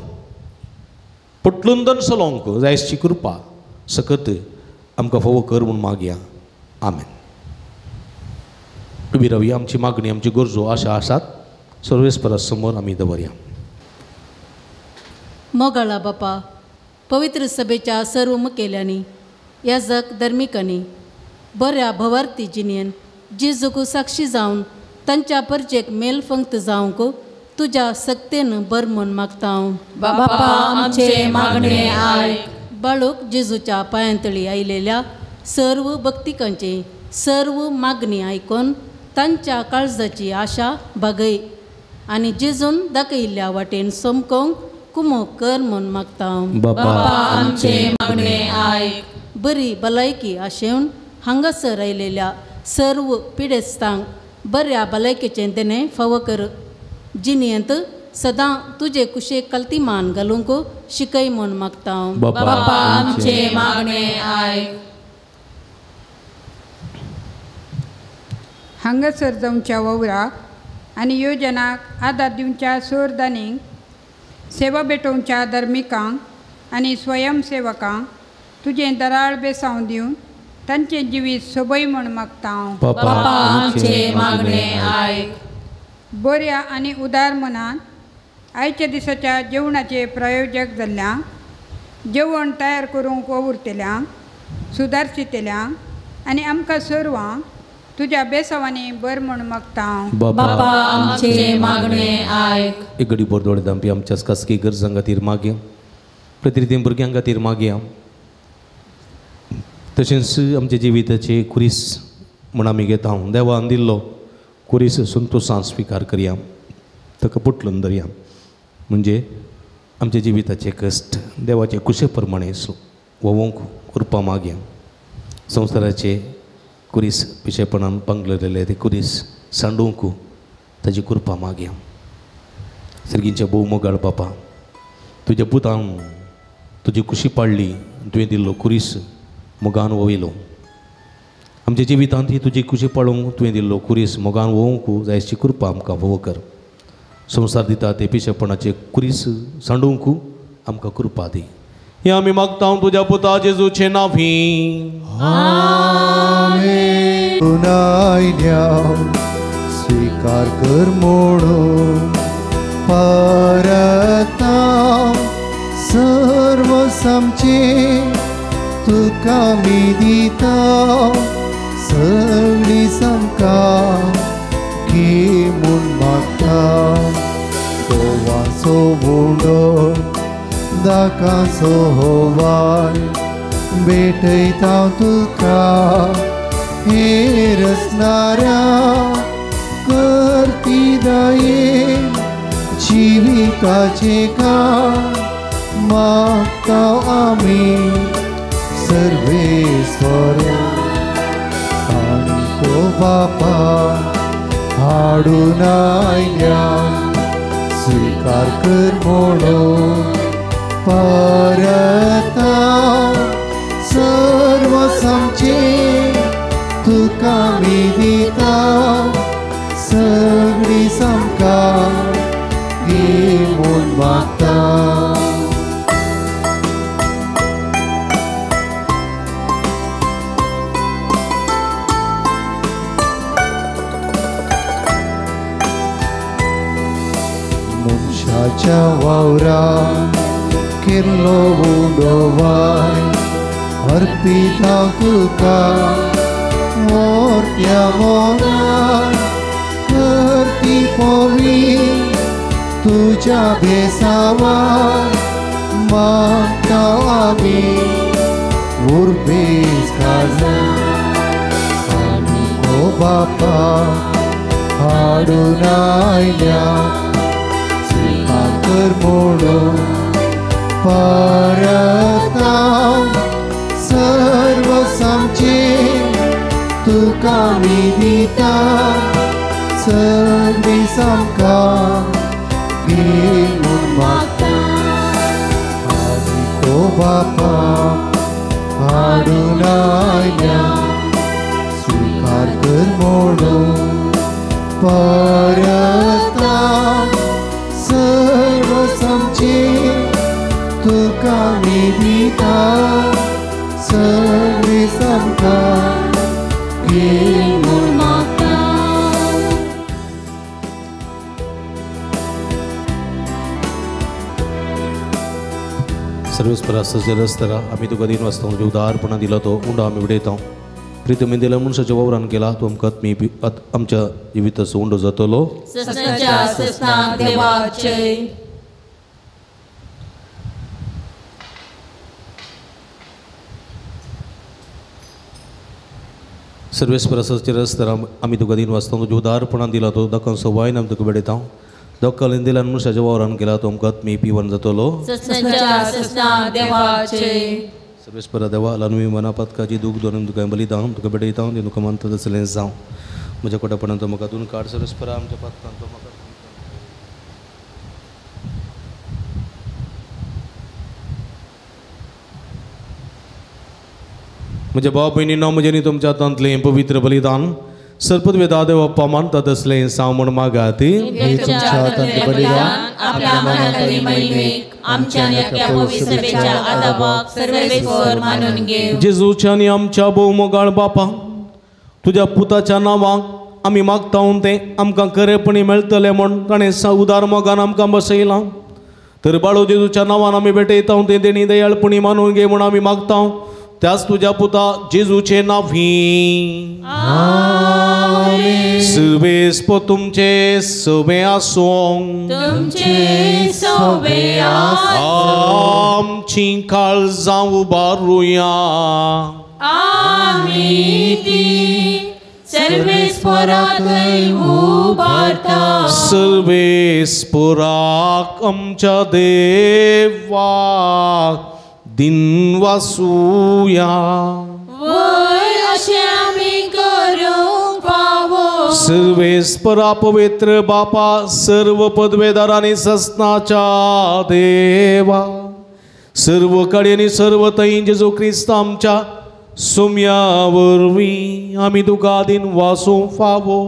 पटलूंदन चलोवंक जायची कृपा सकत आमकां फोव कर म्हूण मागया आमेन उबी रावया आमची मागणी आमची गरजो आशा आसात सर्वेस्परा समोर आमी दवरया मोगाळा बापा पवित्र सभेच्या सर्व मुखेल्यांनी याजक धर्मिकांनी बऱ्या भवार्थी जिणेन जेजूक साक्षी जावन तांच्या परजेक मेलफंक्त जावंक तुज्या सक्तेन बर म्हूण मागता हांव बापा आमचे मागणे आयक बाळूक जेजूच्या पांयांतळी आयलेल्या सर्व भक्तिकांची सर्व मागणी आयकून तांच्या काळजाची आशा बागय आनी जेजून दाखयिल्ल्या वाटेन समकोवंक कुमोक कर म्हूण मागता हांव बापा आमचे मागणे आयक बरी भलायकी आशेवन हांगासर आयलेल्या सर्व पिडेस्तांक बऱ्या भलायकेचें देणें फावो कर जिणेंत सदां तुजे कुशेक कल्तीमान घालूंक शिकय म्हूण मागता हांव बापा आमचे मागणे आयक हांगासर जावच्या वावराक आनी योजनाक आदार दिवच्या सोरदानींक सेवा भेटोवच्या धर्मिकांक आनी स्वयंसेवकांक तुजें दराळ बेसांव दिवन तांचें जिवीत सोबय म्हूण मागता हांव बापा आमचे मागणे आयक बऱ्या आनी उदार मनान आयच्या दिसाच्या जेवणाचे प्रायोजक जाल्ल्यांक जेवण तयार करूंक वावुरतेल्यांक सुदारचितेल्यांक आनी आमकां सर्वांक तुज्या बेसांवांनी बर म्हूण मागता हांव बापा आमचे मागणे आयक एक घडी बोर दोळे धांपया आमच्याच खासगी गरजां खातीर मागया प्रतिरितीन भुरग्यां खातीर मागया तशेंच आमच्या जिविताचे कुरीस म्हूण आमी घेता हांव देवान दिल्लो कुरीस संतोशान स्विकार करया ताका पुटलून धरया म्हणजे आमच्या जिविताचे कश्ट देवाचे कुशे प्रमाणे वोवंक कृपा मागया संवसाराचे कुरीस पिशेपणान पांगलेले ते कुरीस सांडूंक ताची कृपा मागया सर्गींच्या भोव मोगाळ बापा तुज्या पुतान तुजी कुशी पाडली तुवें दिल्लो कुरीस मोगान वयलो आमच्या जिवितांत ही तुजी कुशी पाळूंक तुवें दिल्लो कुरीस मोगान वोवंक जायची कृपा आमकां फोव कर संवसार दिता ते पिशेपणाचे कुरीस सांडूंक आमकां कृपा दी हे आम्ही मागता तुझ्या पुता जेजूचे नावी. आमेन. स्वीकार कर म्हणून परता सर्व समचे तुका मी दिता सगळी समका घे म्हूण मागता. वासो बुडो दाकासो होवाय भेटयता तुका हे रचणाऱ्या करती दये जिविकाचे काम मागता आमी सर्वेश्वरा आणि तो बापा हाडून आयल्या स्वीकार कर म्हणून परता सर्व समचे तुका मी दिता सगळी समका घे म्हूण मागता. मनशाच्या वावरांत केल्लो उडोवाय अर्पिता तुका मोठ्या मोगान करती पोवी तुझ्या भेसावार मागता आमी उर्बेस काजा. आमी ओ बापा हाडून आयल्या स्वीकार कर म्हणून परता सर्व समचे तुका मी दिता सगळी समका घे म्हूण मागता. आमी ओ बापा हाडून आयल्या स्वीकार कर म्हणून परता सर्व समचे तुका मी दिता सगळी समका घे म्हूण मागता. सर्वेस्परा सजल आसतना आमी तुका दिन वाचता तुज्या उदारपणां दिला तो उंडो आमी उडयता. प्रितमेन दिल्या मनशाच्या वावरान केला तो आमकां आमच्या जिविताचो उंडो जातलो. सस्नाच्या सस्नाक देवाचे सर्वेस्परा सजल आसतना आमी तुका दिन वाचता तुज्या उदारपणां दिला तो दोकांचो वायन आमी तुका बेडयता. दोक्कालेन दिल्या मनशाच्या वावरान केला तो आमकां पिवन जातलो. सस्नाच्या सस्नाक देवाचे सर्वेस्परा देवा ल्हानवी मनापातकाची दूख दोन तुका बलिदान तुका बेडयता ते तुका मानता तसलें जावं. म्हज्या कोटापणान तो म्हाका दोन काड सर्वेस्परा आमच्या पातकान तो म्हाका म्हज्या भाव भयणींनो म्हजें तुमच्या हातांतलें पवित्र बलिदान सरपदवे दादेव अप्पा मानता तसलें साव म्हूण मागात. तुमच्या हातांतलें बलिदान आपल्या मनांतली महिमेक आमच्या एकट्या पवित्र सभेच्या आदाबाक सर्वेस्वर मानून घेव. जेजूच्या आनी आमच्या भोवमोगाळ बापा तुज्या पुताच्या नांवाक आमी मागता तें आमकां खरेपणी मेळटलें म्हूण ताणें उदार मोगान आमकां बसयलां. तर बाळू जेजूच्या नांवान आमी भेटयता तें तेणी दयाळपणी मानून घे म्हूण आमी मागता. त्याच तुझ्या पुता जेजूचे नावी सर्वेस्प तुमचे सवे आसूं. तुमचे सवे आमची काळजां उबारुया. आमी ती सर्वेस्पराक उबारता. सर्वेस्पराक आमच्या देवाक दिन वासूया. वय अशें आमी करूंक फावो. सर्वेस्परा पवित्र बापा सर्व पदवेदारांनी सस्नाच्या देवा सर्व कडेनी सर्व थंय जेजू क्रिस्त आमच्या सुम्या वरवीं आमी तुका दिन वासूंक फावो.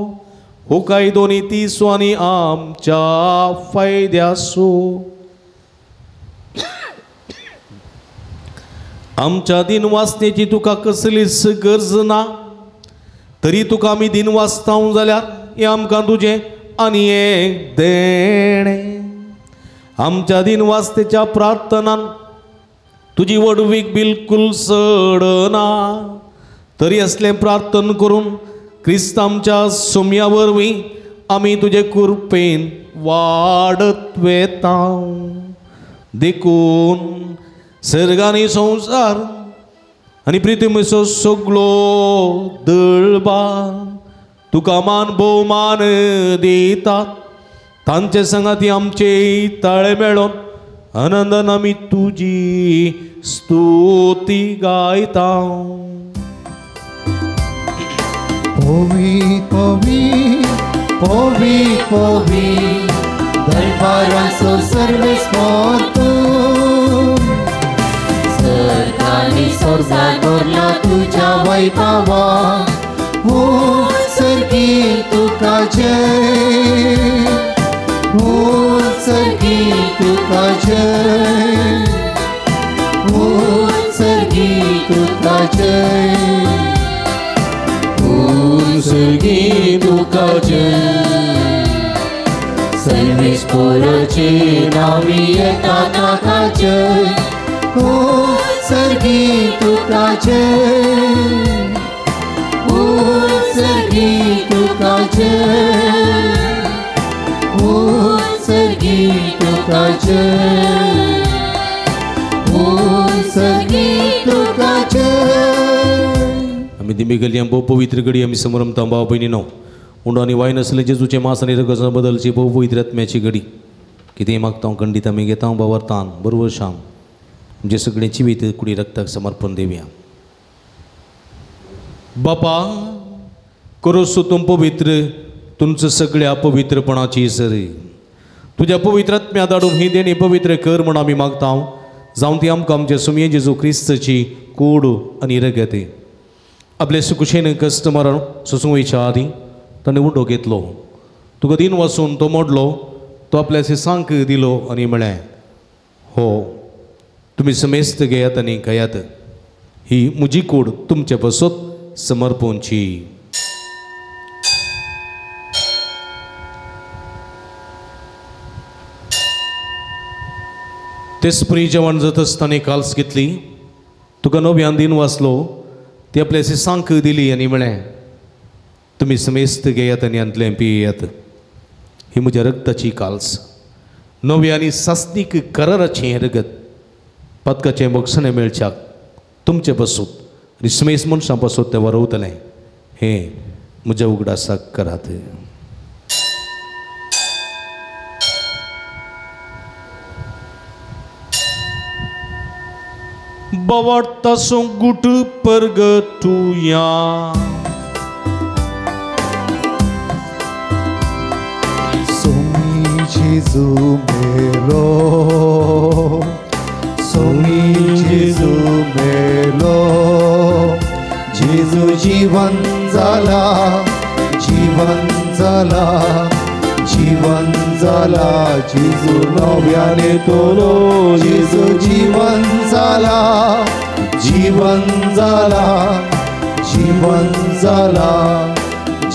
हो काय दोनी तिसो आनी आमच्या फायद्यासो. आमच्या दिनवासनेची तुका कसलीच गरज ना, तरी तुका आमी दिनवासतांव जाल्यार हे आमकां तुजें आनी एक देणे. आमच्या दिनवासतेच्या प्रार्थनान तुजी वडवीक बिलकुल सडना, तरी असलें प्रार्थन करून क्रिस्त आमच्या सोम्या वरवीं आमी तुजे कृपेन वाडत वेता. देखून सर्ग आनी संवसार आनी पृथ्वीचो सगळो दळबा तुका मान भोवमान दितात. तांचे संगाती आमचे ताळे मेळोन आनंदान आमी तुजी स्तुती गायता. Povi, povi, povi, povi, दरबाराचो Sarves तूं. सर्गांनी संसार भरला तुज्या वैभवा, हो सर्गी तुका जय, हो सर्गी तुका जय, हो सर्गी तुका जय, सर्गी तुका जय. सर्वेस्पराचे नावी येता ताका जय, हो सर्गी तुका जय, हो सर्गी तुका जय, हो सर्गी तुका जय, हो सर्गी तुका जय. आमी दिमी गेली भोव पवित्र घडी आमी समोर रमता भाव भयणीनो. उंडो आनी वायन आसलें जेजूचे मांस आनी रगत बदलची भोव पवित्र आत्म्याची घडी. कितेंय मागता हांव खंडीत आमी घेता हांव बावर्तान बरोबर शाम म्हणजे सगळें जिवीत कुडी रक्ताक समर्पण देवया. बापा करोसो तुम पवित्र तुमचं सगळ्या पवित्रपणाची सरी तुझ्या पवित्र आत्म्या धाडून ही देणी पवित्र कर म्हण आमी मागता हांव. जावं ती आमकां आमचे सुमये जेजू क्रिस्ताची कूड आनी रगत आपले सुकुशेन कश्ट मरण सोसूं वयच्या आदी ताणें उडो घेतलो. तुका दिन वचून तो मोडलो, तो आपल्या सिसांक दिलो आनी म्हळें हो तुमी समेस्त घेयात आनी खायात, ही म्हजी कूड तुमचे बसत समर्पणची. तेच परी जेवण जात आसतना काल्स घेतली, तुका नव्यान दिन वाचलो, ती आपल्या सिसांक दिली आनी म्हळें तुमी समेस्त घेयात आनी अंतलें पियेयात, ही म्हज्या रगताची काल्स, नव्या आनी सासनीक कराराचें रगत, पदकाचें मोक्षणें मेळच्याक तुमचे बसूत आनी समेस्त मनशां बसूत तें वरवतलें, हें म्हज्या उगडासाक करात. Bawarta song gudu pergetuya Somi Jesu melo Somi Jesu melo Jesu जीवन झाला जीवन झाला जेजू नव्याने तोलो जेजू जीवन झाला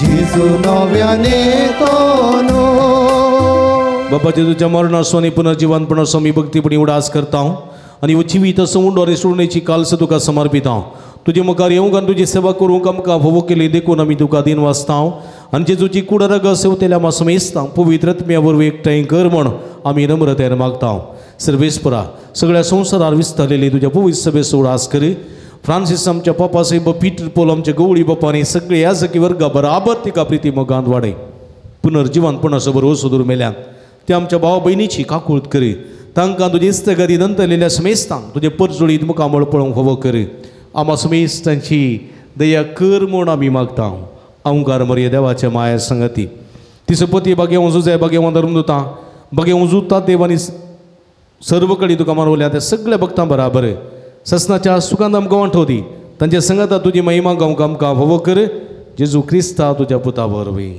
जेजू नव्याने तोलो. बाबा जेजूच्या मरणासो आनी पुनर्जीवनपणासो मी भक्तीपणी उडास करता आनी जिवीत असो उंडो आनी सोडण्याची काल्स तुका समर्पिता. तुजे मुखार येवंक आनी तुजी सेवा करूंक आमकां फोव केली देखून आमी तुका दिन वाचता आनी जेजूची कूड रगत सेवतेल्या मात समेस्ता पवित्र आत्म्या वरवीं एकठांय कर म्हण आमी नम्रतेन मागता. सर्वेस्परा सगळ्या संवसारार विस्तारलेली तुज्या पवित्र सभेचो उडास कर. फ्रांसीस आमच्या पापा साहेब पीटर पोल आमच्या गवळी बापांनी सगळे ह्या सखी वर्गा बराबर तिका प्रिती मोगांत वाडय. पुनर्जीवनपणाचो बरोबर सोदूर मेल्यान ते आमच्या भाव भयणीची काकूळट कर. तांकां तुजे इस्तगादी दंतलेल्या समेस्तांक तुजे परजोळीत मुखामळ पळोवंक फोव कर. आम्हा समेस्तांची दया कर म्हूण आमी मागता. अवंकार मर्या देवाच्या माया संगती तिचो पती बागे वंजूजाय बागे धर्मदूतां बागे वंजूता देवानी सर्व कडेन तुका मारवल्या त्या सगळ्या भक्तां बराबर ससनाच्या सुखांत आमकां वांटो दी. तांच्या संगता तुजी महिमा गावंक आमकां फोव कर. जेजू क्रिस्ता तुज्या पुता वरवीं.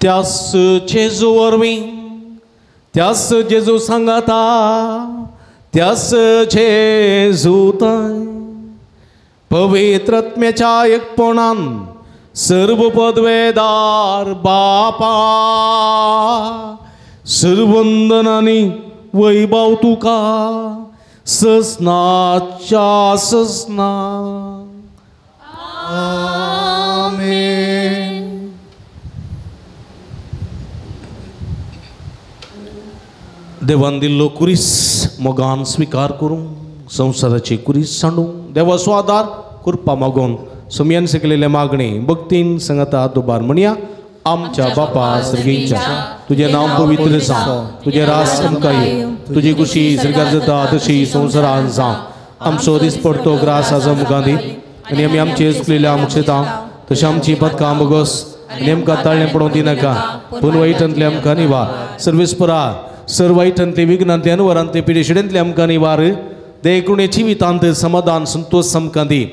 त्याच जेजू वरवीं त्याच जेजू सांगाता त्यास जेजूताय पवित्रत्म्याच्या एकपणान सर्व पदवेदार बापा सर्वंदनानी वैभव तुका ससनाच्या ससना आमेन. देवान दिल्लो कुरीस मोगान स्वीकार करून संसाराची कुरीस सांडून देवा स्वादार कृपा मागून सुमयान शिकलेल्या मागणी भक्तीन संगता दुबार म्हणया. आमच्या बापा सर्गीच्या तुझे नाम पवित्र सांग, तुझे रास चमकाय, तुझी कुशी सरकार जाता तशी संसारान सांग. आमचो दीस पडतो ग्रास आसा मुखांदी आनी आमी आमचे चुकलेल्या मुक्षता तशी आमची पदकां बगोस आनी आमकां ताळ्ळें पडोवंक दिनाका पूण वायटांतले आमकां निवार. सर्वेस्परा सर्व वायटांतले विघ्नांतले अनुवारांतले पिडेशिडेंतले आमकां निवार. देयकृणेची वितांत समाधान संतोष आमकां दी.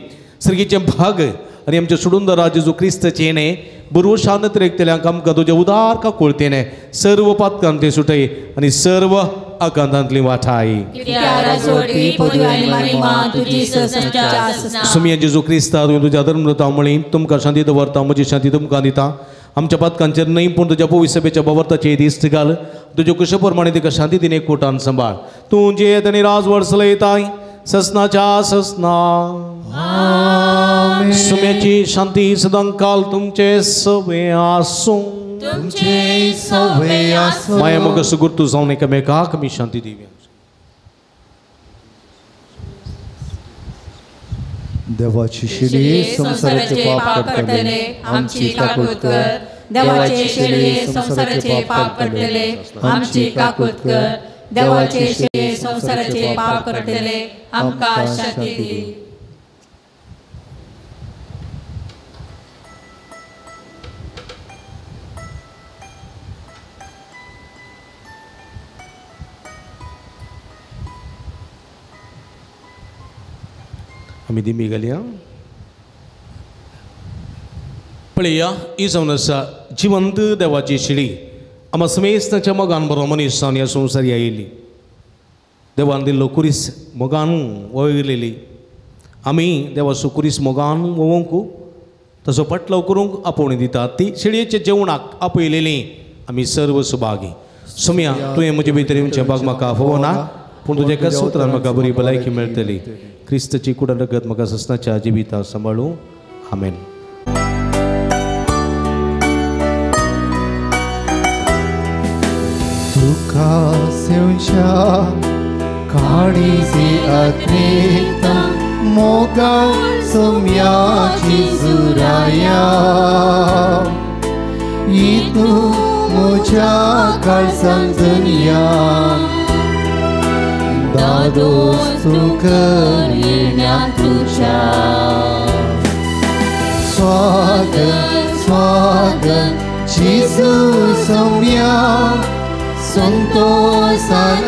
सर्गीचे भाग आनी आमचे सोडून राज जो क्रिस्ताचे येणे बरोबर शांत रेखतल्यांक आमकां तुजे उदार का कोळतेने सर्व पातकांतले सुटय आनी सर्व आकांतांतली वाठाय. सुमया जेजू क्रिस्ता तुवें तुज्या धर्मता मळी तुमकां शांती दवरता, म्हजी शांती तुमकां दिता. आमच्या पातकांचेर न्हय पूण तुज्या पवित्र सभेच्या भवर्ताचे दिश्ट घाल. तुज्या कुशे प्रमाणे तिका शांती दिने कोटान सांबाळ. तूं जेत आनी राज वर्सलयताय ससनाच्या ससना. सुम्याची शांती सदां काल तुमचे सवे आसूं. तुमचे सवे आसूं. माया मोग सुगुर्तू जावन एकामेकाक आमी शांती दिवया. देवाची शिडी संसाराचे पाप काडटले आमची काकूट कर. देवाचे शेळये संसाराचे पाप करतले आमची काकूट कर. देवाचे शेळये संसाराचे पाप करतले आमकां शांती दी. आमी दिमी घालया. पळया ही जावन आसा जिवंत देवाची शिडी. आमी समेस्ताच्या मोगान बरो मनीस जावन ह्या संवसारी आयिल्ली. देवान दिल्लो कुरीस मोगान वळयलेली. आमी देवाचो कुरीस मोगान वोवंक तसो पटलो करूंक आपोवणी दिता. ती शिडयेच्या जेवणाक आपयलेली आमी सर्व सुभागी. सुम्या तुवें म्हजे भितर येवचे भाग म्हाका फोव ना पूण तुज्या एकाच सुत्रान म्हाका बरी भलायकी मेळटली. क्रिस्ताची कुडन रगत म्हाका ससनाच्या जिविता सांबाळूं. आमेन. तुका सेवच्या काळीजी अत्रेता मोगा सोम्याची जुराया. तू म्हज्या काळजांत दुनिया दादोस तूं कर येण्याक तुज्या. स्वागत स्वागत जेजू सोम्या संतोषान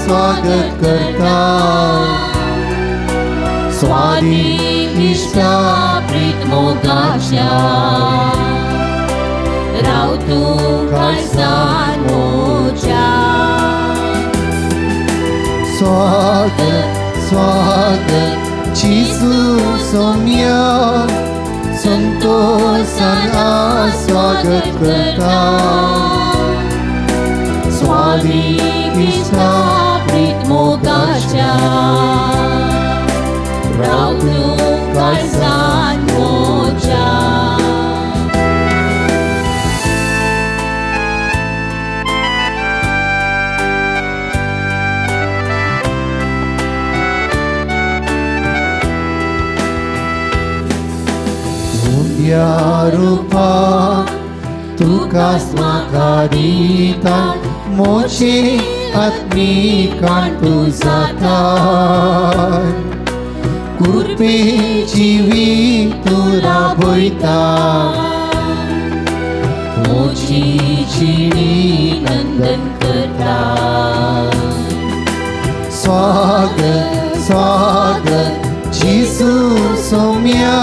स्वागत करता. स्वादिष्टा प्रीत मोगाच्या राव तूं काळजान म्हज्या. स्वागत स्वागत जेजू सोम्या संतोषान स्वागत करता. स्वादिष्टा प्रीत मोगाच्या राव तूं काळजान म्हज्या. रूपा तुका म्हाका दिता मोचे आत्मिकान तूं जाता. कुर्पे जिवी तूं राबयता. मोची जिणी नंदन करता. स्वागत स्वागत जेजू सोम्या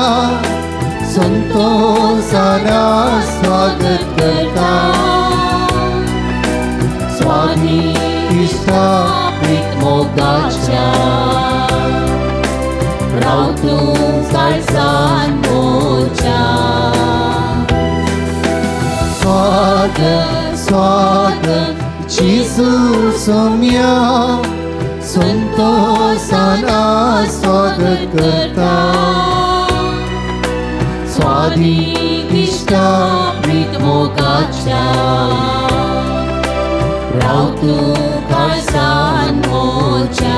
संतोषाना स्वागत करता. स्वादिष्टा प्रीत मोगाच्या राव तूं काळजान मोच्या स्वागत स्वागत जेजू सोम्या संतोषाना स्वागत करता स्वादिष्टा प्रीत मोगाच्या राव तूं काळजान मोच्या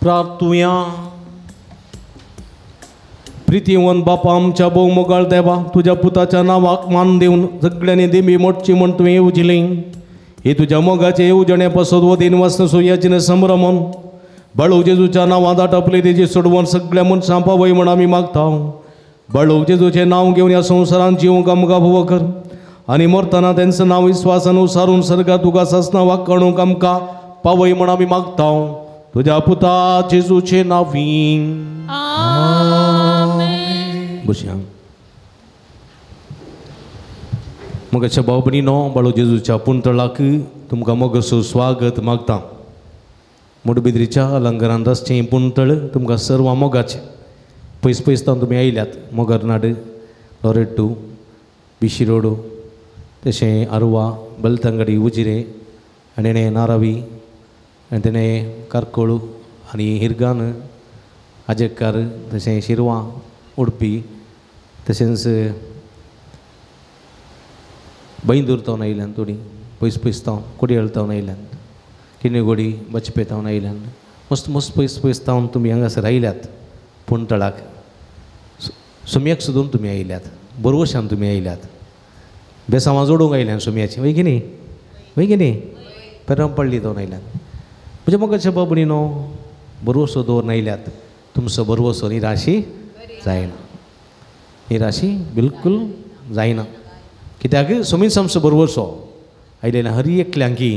प्रार्थुया. प्रितीवन बापा आमच्या बहुमोगाळ देवा तुझ्या पुताच्या नावाक मान देऊन सगळ्यांनी देवी मोठची म्हण तुवें येवजिली. हे तुझ्या मोगाचे येवजण्यापासून व दिन वाचन सोयाचें संभ्रमण बाळूक जेजूच्या नांवांत आटपले तेजी सोडवण सगळ्या मनशां पावय म्हण आमी मागता. बाळूक जेजूचें नांव घेवन ह्या संवसारांत जिवंक आमकां फावो कर आनी मरतना तेंचं नांव विस्वासान उसारून सर्गात तुका सासना वाकणूक आमकां पावय म्हण आमी मागता. तुझ्या पुता जेजूचे नांवीं बसया. मोगाच्या भाव भयणीनो बाळू जेजूच्या पुंतळाक तुमकां मोगसो स्वागत मागता. मुडबिद्रीच्या अलंकारांत आसचें पुंतळ तुमकां सर्व मोगाचें पयस पयसतावन तुमी आयल्यात. मोगरनाड लोरेट्टू बिशिरोडू तशें आरवा बेलतंगडी उजिरे आनी तेणें नारावी आनी तेणें कारकोळू आनी हिरगान आजेकार तशें शिरवां उडपी तशेंच बैंदूर तावन आयल्यान थोडीं पयस पयस तावन कोडयाळ तावन आयल्यान किनेगोडी बचपे तावन आयल्यान मस्त मस्त पयस पयस तावन तुमी हांगासर आयल्यात. पुंतळाक सुमयाक सोदून तुमी आयल्यात. बोरवशान तुमी आयल्यात. बेसांवां जोडूंक आयल्यान सुमयाची वय की न्ही पेरंपळ्ळी तावन आयल्यान. म्हणजे मोगाच्या बाब भयणीनो बरवसो दवरून आयल्यात. तुमचो बरवसो निराशी जायना. निराशी बिलकुल जायना. कित्याक सुमीन आमचो बरवसो आयलेल्या हर एकल्यांकी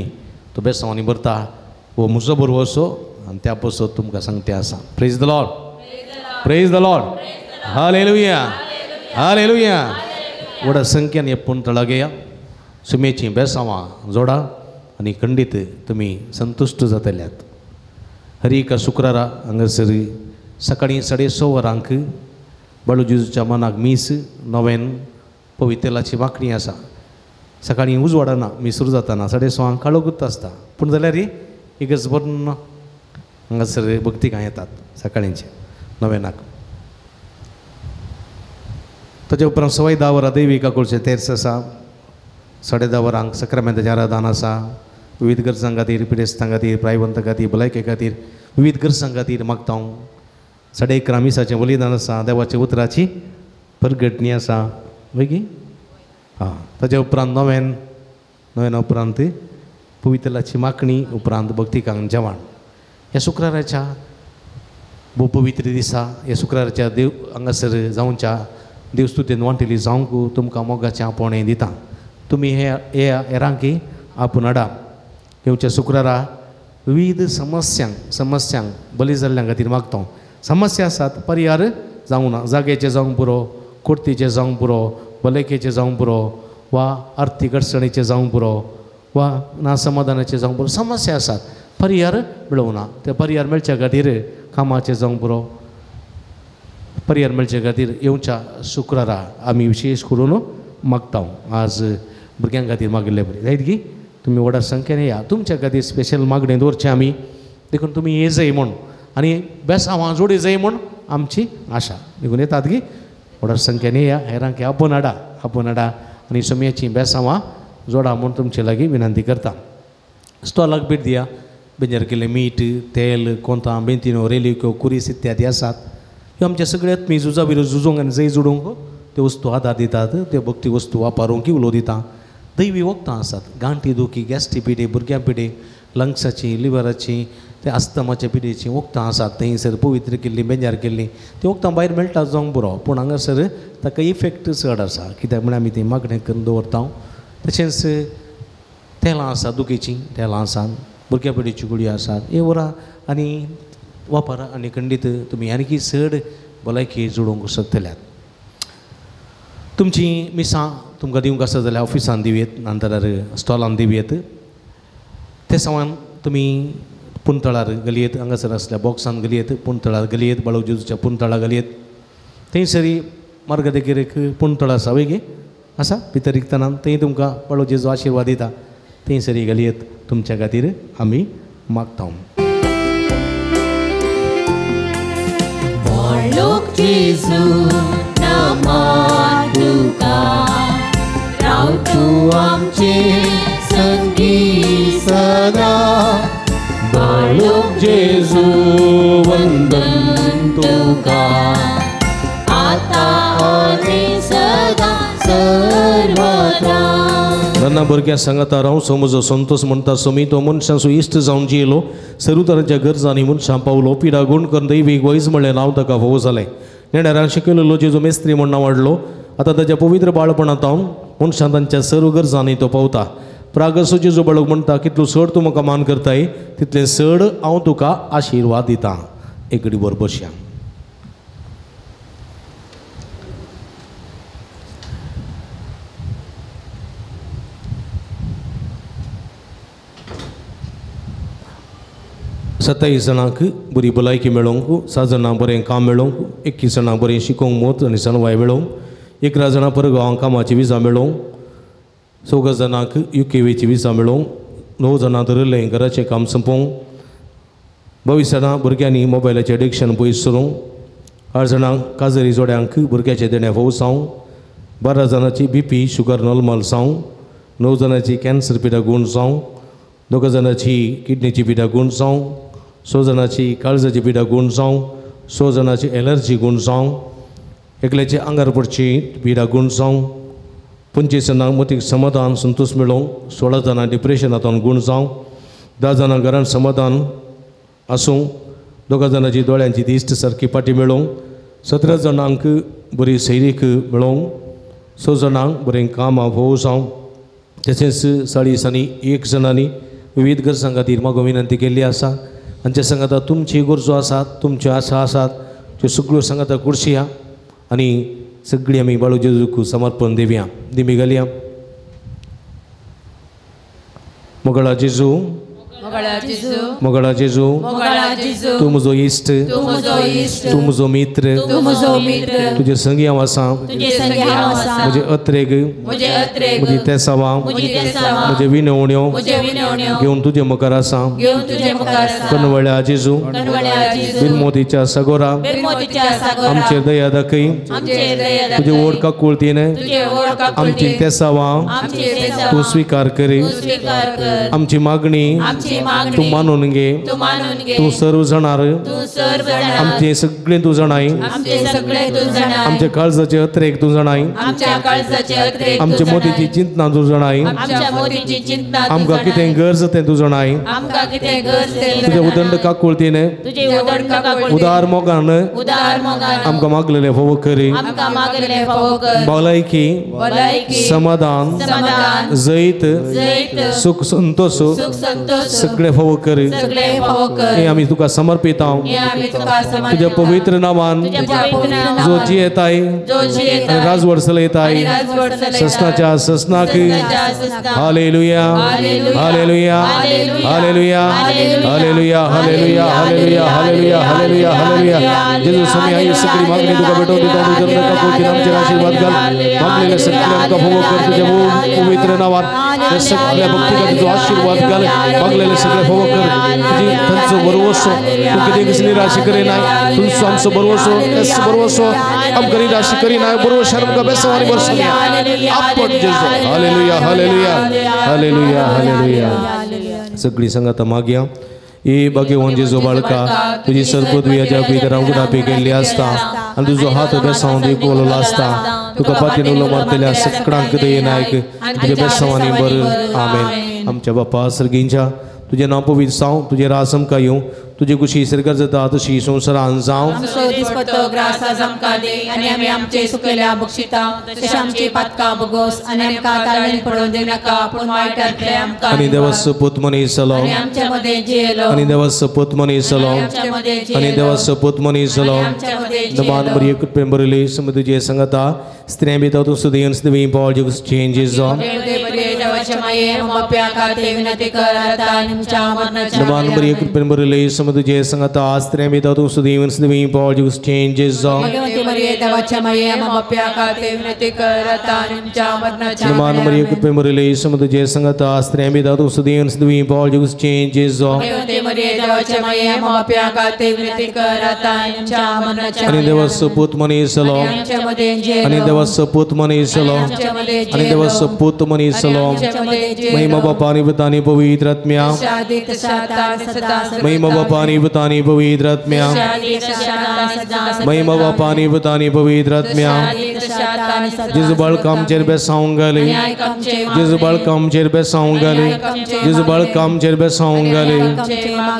तो बेसांवांनी भरता वो म्हजो बरवसो आनी त्या पासून तुमकां सांगतें आसा. Praise the Lord. Praise the Lord. Hallelujah hallelujah. व्हड संख्येन हे पुंतळाक येया. सुमेची बेसांवां जोडा आनी खंडीत तुमी संतुश्ट जातल्यात. हर एका शुक्रारा हांगासर सकाळीं 6:30 वरांक बाळू जेजूच्या मनाक मीस नवेन पवितेलाची वांकणी आसा. सकाळीं उजवाडना मीस सुरू जाताना 6:30 काळोगूत आसता. पूण जाल्यार इगर्ज बरोवन हांगासर भक्तीक येतात सकाळींचे नवेनाक. ताचे उपरांत सवाय 10 वरां दैवीक आकुळचें तेर्स आसा. 10:30 वरांक सक्रामेंताचें आराधन आसा. विविध गरजां खातीर पिडेस्तां खातीर प्रायवंतां खातीर भलायके खातीर विविध गरजां खातीर मागता. 11:30 मिसाचें बलिदान आसा. देवाच्या उतराची परगटणी आसा वय की ताचे उपरांत नवेन उपरांत पवित्राची मागणी उपरांत भक्तिकांक जेवण. ह्या शुक्राराच्या भोव पवित्र दिसा ह्या शुक्राराच्या देव हांगासर जावच्या देवस्तुतेन वांटिली जावंक तुमकां मोगाचें आपोवणें दिता. तुमी हेरांकी आपूण हाडा. येवच्या शुक्रारा विविध समस्यांक बली जाल्ल्यां खातीर मागता. समस्या आसात पर्याय जावं ना. जाग्याचें जावंक पुरो, कुर्तीचें जावंक पुरो, भलायकेचें जावंक पुरो वा आर्थीक अडचणीचें जावंक पुरो वा नासमाधानाचें जावंक पुरो. समस्या आसात पर्याय मेळूंक ना. ते पर्याय मेळच्या खातीर कामाचें जावंक पुरो पर्याय मेळचे खातीर येवच्या शुक्रारा आमी विशेश करून मागता. आज भुरग्यां खातीर मागिल्ले बरें जायत की तुमी व्हड संख्येन येया. तुमच्या खातीर स्पेशल मागणें दवरचें आमी देखून तुमी येजय म्हूण आनी बेसांवां जोडी जाय म्हूण आमची आशा. देखून येतात की व्हड संख्येन येया. हेरांक आपोवन हाडा आनी सुमयाची बेसांवां जोडा म्हूण तुमचे लागीं विनंती करता. स्टॉलाक भेट दिया. बेजार केल्लें मीठ तेल कोंतां बेंतिनो रेलिक्यो कुरीस इत्यादी आसात. ह्यो आमचे सगळे आत्मी झुजा विरोध झुजोवंक आनी जय जोडूंक त्यो वस्तू आदार दितात. त्यो भक्ती वस्तू वापरूंक उलो दिता. दैवी वखदां आसात. गांठी दुखी गॅस्ट्री पिडे भुरग्यां पिडे लंग्साची लिव्हराची ते अस्तमाच्या पिडेची वखदां आसात. थंयसर पवित्र केल्लीं बेजार केल्लीं ती वखदां भायर मेळटा जावंक बरो. पूण हांगासर ताका इफेक्ट चड आसा. कित्याक म्हळ्यार आमी ती मागणें करून दवरता. तशेंच तेलां आसात दुखीचीं तेलां आसात. भुरग्या पिडेची गुळयो आसात. हे वरां आनी वापरा आनी खंडीत तुमी आनीक चड भलायकी जोडूंक शकतल्यात. तुमची मिसां तुमकां दिवंक आसा जाल्यार ऑफिसान दिवयेत नाजाल्यार स्टॉलान दिवयेत. ते समान तुम्ही पुंतळार गलयेत हांगासर आसल्या बॉक्सान गलयेत पुंतळार गलयेत बाळू जेजूच्या पुंतळा गलयेत थंयसरी मार्ग देगेर एक पुंतळ आसा वेगे आसा भितर रिक्तनान थंय तुमकां बाळू जेजू आशिर्वाद दिता थंयसरी गलयेत तुमच्या खातीर आमी मागता लोक जेजू नामां तुका राव तूं आमचे संगी सदा बाळूक जेजू वंदन तुका आता आनी सदा सर्वदा ನನ್ನ भुरग्यां सांगता राव समजो संतोष म्हणटा समी तो मनशांचो इश्ट जावन जियेलो सर्व तरांच्या गरजांनी मनशां पावलो पिडा गूण करून दैवीक वयस म्हणलें नांव ताका फावो जालें नेण्यारांक शिकयलेलो जेजू मेस्त्री म्हण नांव वाडलो आतां ताच्या पवित्र बाळपणांत हांव मनशां तांच्या सर्व गरजांनी तो पावता प्रागसो जेजू बाळूक म्हणटा कितलो चड तूं म्हाका मान करताय तितलें चड हांव तुका आशिर्वाद दितां एक घडी वर बसया सत्तावीस जाणांक बरी भलायकी मेळोवंक 6 जाणांक बरें काम मेळोवंक 21 जाणांक बरें शिकोवंक मोत आनी सनवाय मेळोवंक 11 जाणां परगांवां कामाची विजा मेळोवंक 14 जाणांक UKवेची विजा मेळोवंक 9 जाणां धरलें घराचें काम संपोवंक 22 जाणां भुरग्यांनी मोबायलाचें एडिक्शन पयस सरूंक 8 जाणांक काजरी जोड्यांक भुरग्याचे देण्या फावो जावंक 12 जाणांची BP शुगर नॉर्मल जावंक 9 जाणांची कॅन्सर पिडा गूण जावंक 2 जाणांची किडनीची पिडा गूण जावंक 6 जाणांची काळजाची पिडा गूण जावंक 6 जाणांची एलर्जी गूण जावंक एकल्याची आंगार पडची पिडा गूण जावंक 25 जाणांक मतीक समाधान संतोष मेळोवंक 16 जाणां डिप्रेशनांतून गूण जावंक 10 जाणां घरांत समाधान आसूंक 2 जाणांची दोळ्यांची दिश्ट सारकी पाटी मेळोवंक 17 जाणांक बरी सैरीक मेळोवंक 6 जाणांक बरें कामां फावो जावंक तशेंच 40 आनी 1 जाणांनी विविध गरजां खातीर म्हाका विनंती केल्ली आसा आमच्या सांगाता तुमची गरजो आसात तुमच्यो आशा आसात त्यो सगळ्यो सांगाता कुर्शिया आनी सगळीं आमी बाळू जेजूक समर्पण दिवया दिमी घालया मोगळा जेजू मोगळा जेजू तूं म्हजो इश्ट तूं म्हजो मित्र तुजे संगी हांव आसां म्हजे अत्रेग म्हजी तेसावां म्हजे विनवण्यो घेवन तुजे मुखार आसां कनवळ्या जेजू बिनमोतीच्या सगोरा आमचेर दया दाखय तुजे व्हड काकुळतीन आमची तेसावां तूं स्विकार कर आमची मागणी तूं मानून घे तूं सर्व जाणार आमचे सगळे तूं जाणाय आमच्या काळजाचे अत्रेक तूं जाणाय आमच्या मोतीची चिंतना तूं जाणाय आमकां कितें गरज तें तूं जाणाय तुजे उदंड काकुळतीन उदार मोगान आमकां मागलेले फावो कर भलायकी समाधान जैत सुख संतोष सगळे फावो कर हे आमी तुका समर्पित तुज्या पवित्र नांवान जो जियेताय राजवड चलयताय ससनाच्या ससनाक हालेलुया हालेलुया हालेलुया हालेलुया हालेलुया हालेलुया हालेलुया हालेलुया हालेलुया जेजू समय आई सगळी मागणी तुका भेटो दिता तुझे नका कोटी आमचेर आशीर्वाद घाल मागलेले सगळे आमकां फावो कर तुज्या पवित्र नांवान सगळ्या भक्तीका तुजो आशीर्वाद घाल मागलेले सगळे फावो कर तुजी तांचो बरोवसो तूं कितें कशी निराश करिनाय तुमचो आमचो बरोवसो एस बरोवसो आमकां निराश करिनाय बरोवशान आमकां बेसवानी बरसोया आपट जेजू हालेलुया हालेलुया हालेलुया हालेलुया सगळी संगता मागया ए भाग्यवान जेजू बाळका तुजी सरपदवी हाज्या भितर उडापी केल्ली आसता आनी तुजो हात बेसांव दिवलो आसता तुका पातीन उलो मारतल्या सगळ्यांक दयेनायक तुजे बेसांवांनी बर आमेन आमच्या बापा सर्गींच्या तुजें नांव पवित्र जावं तुजें रास आमकां येवं तुजी कुशी सरकार जाता तशी संवसारान जावं आमचो दिसपतो ग्रास आज आमकां दी आनी आमी आमचे सुकयल्या बक्षिता तशें आमची पातकां बगोस आनी आमकां ताळणेन पडोवन दिवं नाका पूण वायटांतले आमकां आनी देवास पूत मनीस जालो आनी आमचे मदें जियेलो आनी देवास पूत मनीस जालो आनी देवास पूत मनीस जालो दमान बरी कृपेन बरयली समज तुजे सांगता स्त्रियां भितर तूं सुदयन स्नेही पॉल Jesus changes on देवाच्या माये मप्या खाते विनंती कर आता आमच्या मरणाच्या Naman Maria कृपेन बरले समद जे संगता आस्त्रे में दातु सुदीवन सुदीवी Paul Jesus changes भगवती मरिये देवाच्या माये मप्या खाते विनंती कर आता आमच्या मरणाच्या Naman Maria कृपेन बरले समद जे संगता आस्त्रे में दातु सुदीवन सुदीवी Paul Jesus changes भगवती मरिये देवाच्या माये मप्या खाते विनंती कर आता आमच्या मरणाच्या आणि देवास पूत मनीसलो आमच्या मध्ये जे आणि देवास पूत मनीसलो आमच्या मध्ये जे आणि देवास पूत मनीसलो आमच्या मध्ये जे महिमा बापानी बतानी पवित्र आत्म्या शादित साता सदा महिमा बापानी बतानी पवित्र आत्म्या शादित साता सदा महिमा बापानी बतानी पवित्र आत्म्या शादित साता सदा जिस बल कम चेर पे साऊंगले न्याय कमचे जिस बल कम चेर पे साऊंगले जिस बल कम चेर पे साऊंगले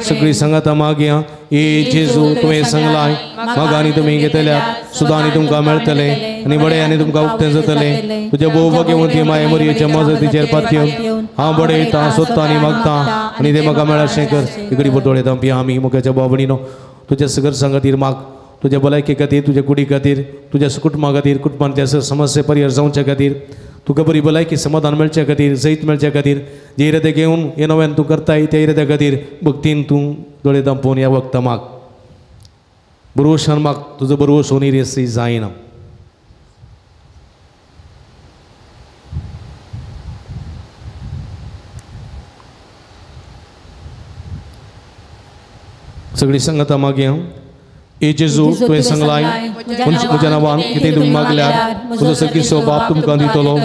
सगळी संगत मागया ए जेजू तुम्हें संगलाय मागानी तुम्ही घेतल्या सुदानी तुमका मेळतले आणि बडे आणि तुमका उक्ते जातले तुझे बोव घेऊन ती माय मरियेच्या मजतीचेर पातयेवन हांव बडयता सोदता आनी मागता आनी ते म्हाका मेळशें कर इकडी बटोळे तांपी आमी मुखाच्या बाबडीनो तुझ्या सगर संगतीर माग तुझ्या भलायके खातीर तुझ्या कुडी खातीर तुझ्या कुटुंबा खातीर कुटुंबांच्या समस्या परिहार जावच्या खातीर तुका बरी भलायकी समाधान मेळच्या खातीर जैत मेळच्या खातीर जे इरादे घेवन हे नव्यान तूं करताय त्या इराद्या खातीर भक्तीन तूं दोळे दांपोवन ह्या वखता माग बरोवशान माग तुजो बरोवस होनी रेसी जायना सगळी संगता मागया ए जेजू तुवें सांगलाय म्हज्या नांवान कितें तुमी मागल्यार तुजो सखीचो बाप तुमकां दितलो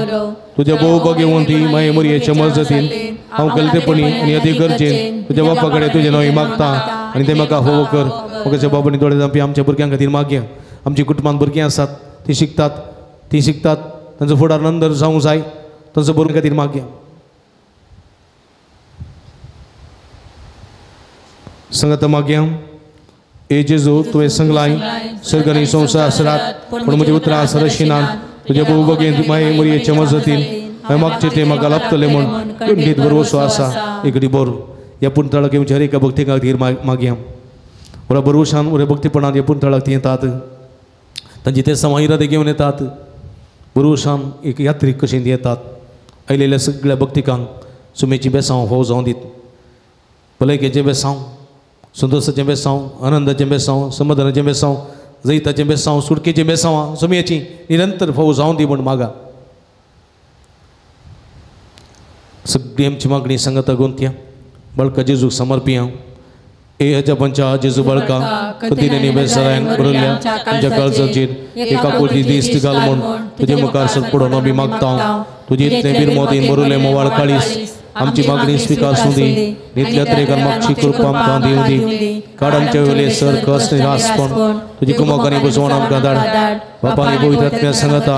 तुज्या बोव घेवन ती माये मरियेच्या मजतीन हांव गलतेपणी आनी अती गरजेन तुज्या बापा कडेन तुजें नोय मागता आनी तें म्हाका फोव कर म्हाका बाबांनी थोडे जावपी आमच्या भुरग्यां खातीर मागया आमची कुटुंबांत भुरगीं आसात ती शिकतात तांचो फुडार नंदर जावंक जाय तांचो भुरग्यां खातीर मागया संगत मागया ए जेजू तुवें सांगलाय सर्ग आनी संवसारांत पूण म्हज्या उतरां सरशिनान तुज्या बोव भगेन माये मरियेच्या मजतीन हांवें मागचें तें म्हाका लाभतलें म्हूण खंडीत बरोवसो आसा एकडी बोर ह्या पुणतळाक येवच्या हर एका भक्ती खातीर मागया बरो बरोवशान बरे भक्तीपणान ह्या पुणतळाक ती येतात तांची ते समाइरादे घेवन येतात बरोवशान एक यात्रीक कशें ती येतात आयलेल्या सगळ्या भक्तिकांक सुमेची बेसांव फोव जावं दीत भलायकेचें बेसांव संतोषाचें बेसांव आनंदाचें बेसांव समाधानाचें बेसांव जैताचें बेसांव सुटकेचें बेसांवां सुमयेची निरंतर फोव जावं दी म्हूण मागा सगळी आमची मागणी संगता गोंतया बळका जेजूक समर्पिया ए हेच्या पंचा जेजू बळका कतीने बेसरायन बरयल्या तुमच्या काळजाचेर एका कोटी दिश्ट घाल म्हूण तुजे मुखार सत पडोवन आमी मागता तुजे इतलें बिरमोदीन बरयलें मोवाळ काळीस आमची मागणी स्विकारूं दी नितल्या तरेकन मागची कृपा आमकां दिवं दी काड आमच्या वेळे सर कश्ट निरासपण तुजी कुमकांनी बसोवन आमकां धाड बापानी पवित्र आत्म्या सांगता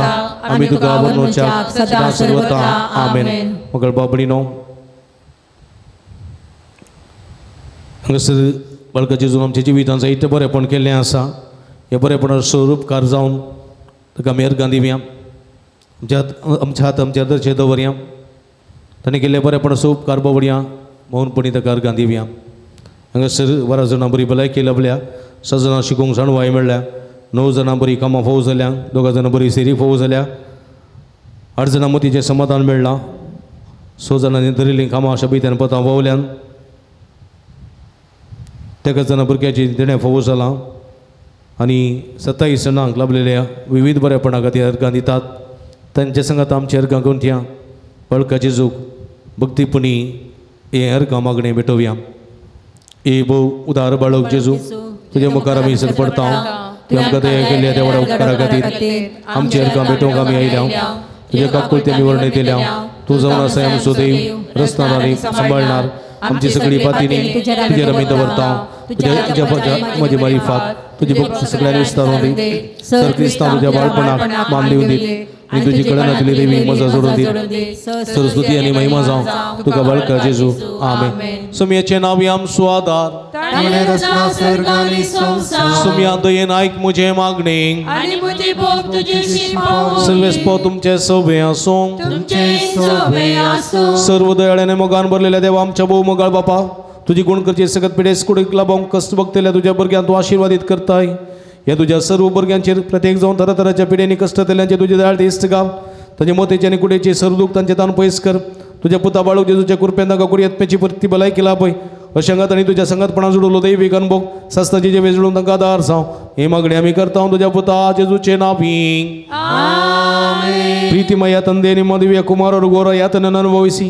आमी तुका वर्णोवच्याक सदां सर्वता आमेन मगळ बाबडीनो हांगासर बाळका जेजून आमच्या जिवितांत जायतें बरेंपण केल्लें आसा हे बरेपणाचो स्वरूपकार जावन ताका मेहरगां दिवया आमच्या हात आमच्या दर्शे दवरया ताणें केल्ले बरेपणाचो उपकार बावडया मौनपणी ताका अर्गां दिवया हांगासर 12 जाणां बरी भलायकी लाभल्या 6 जाणां शिकूंक जाणवाय मेळ्ळ्या 9 जाणां बरी कामां फोव जाल्या 2 जाणां बरी सेरी फोव जाल्या 8 जाणां मतीचें समाधान मेळ्ळां 6 जाणांनी धरिल्लीं कामां शबित्यान पतां वावल्यान 13 जाणां भुरग्याची देणें फोव जालां आनी 27 जाणांक लाभलेल्या विविध बरेपणा खातीर अर्गां दितात तांचे संगत आमचे अर्गां गोंतया बळका जेजूक भक्तीपणी हे अर्गां मागणें भेटोवया ए भोव उदार बाळक जेजू तुज्या मुखार आमी सर पडटा तुवें आमकां दया केल्ल्या त्या व्हडा उपकारा खातीर आमचे अर्गां भेटोवंक आमी आयल्या तुजे काकुळते आमी वर्णय केल्या तूं जावन आसाय आमचो देव रस्तार आनी सांबाळणार आमची सगळी पातीनी तुजेर आमी दवरता तुज्या म्हजी मारिफात तुजी भक्ती सगळ्यांनी विस्तारून दी सर क्रिस्तांव तुज्या बाळपणाक मान दिवन दी आनी तुजी कळनातली देवी मजा जोडून दी सरस्वती आनी महिमा जावं तुका बाळका जेजू आमेन सुमयेचें नांव आम सुवादार ताणे रचना स्वर्ग आनी संवसार सुमया दयेन आयक म्हजे मागणी आणि मुझे भोग तुझ्याशी पावो सर्वेस्पो तुमचे सोबे आसूं तुमचे सोबे आसो सर्व दयाळ्याने मोगान भरलेल्या देवा आमच्या भोव मोगाळ बापा तुझी गुण करची सगत पिडेस कुडीक लाभोंक कश्ट भोगतल्या तुज्या भुरग्यांक तूं आशिर्वादीत करताय ह्या तुज्या सर्व भुरग्यांचेर प्रत्येक जावन तरातराच्या पिडेनी कश्ट केल्ल्यांचे तुजे दयाळ इश्ट गाव ताचे मोतेचे आनी कुडेचे सर्व दूख तांचे तान पयस कर तुझ्या पुता बाळू जेजूच्या कृपेंदा गकुडी आत्म्याची परती भलाई केला पळय अशंगात आणि तुझ्या संगतपणा जुडलो दैविक अनुभव सस्ताची जे वेजळून तांकां आदार जावं हे मागणी आमी करता तुझ्या पुता जेजूचे नावी प्रीतिमय ತಂದೆ ನಿಮ್ಮ ದಿವ್ಯ ಕುಮಾರರು ಘೋರ ಯಾತನೆಯನ್ನು ಅನುಭವಿಸಿ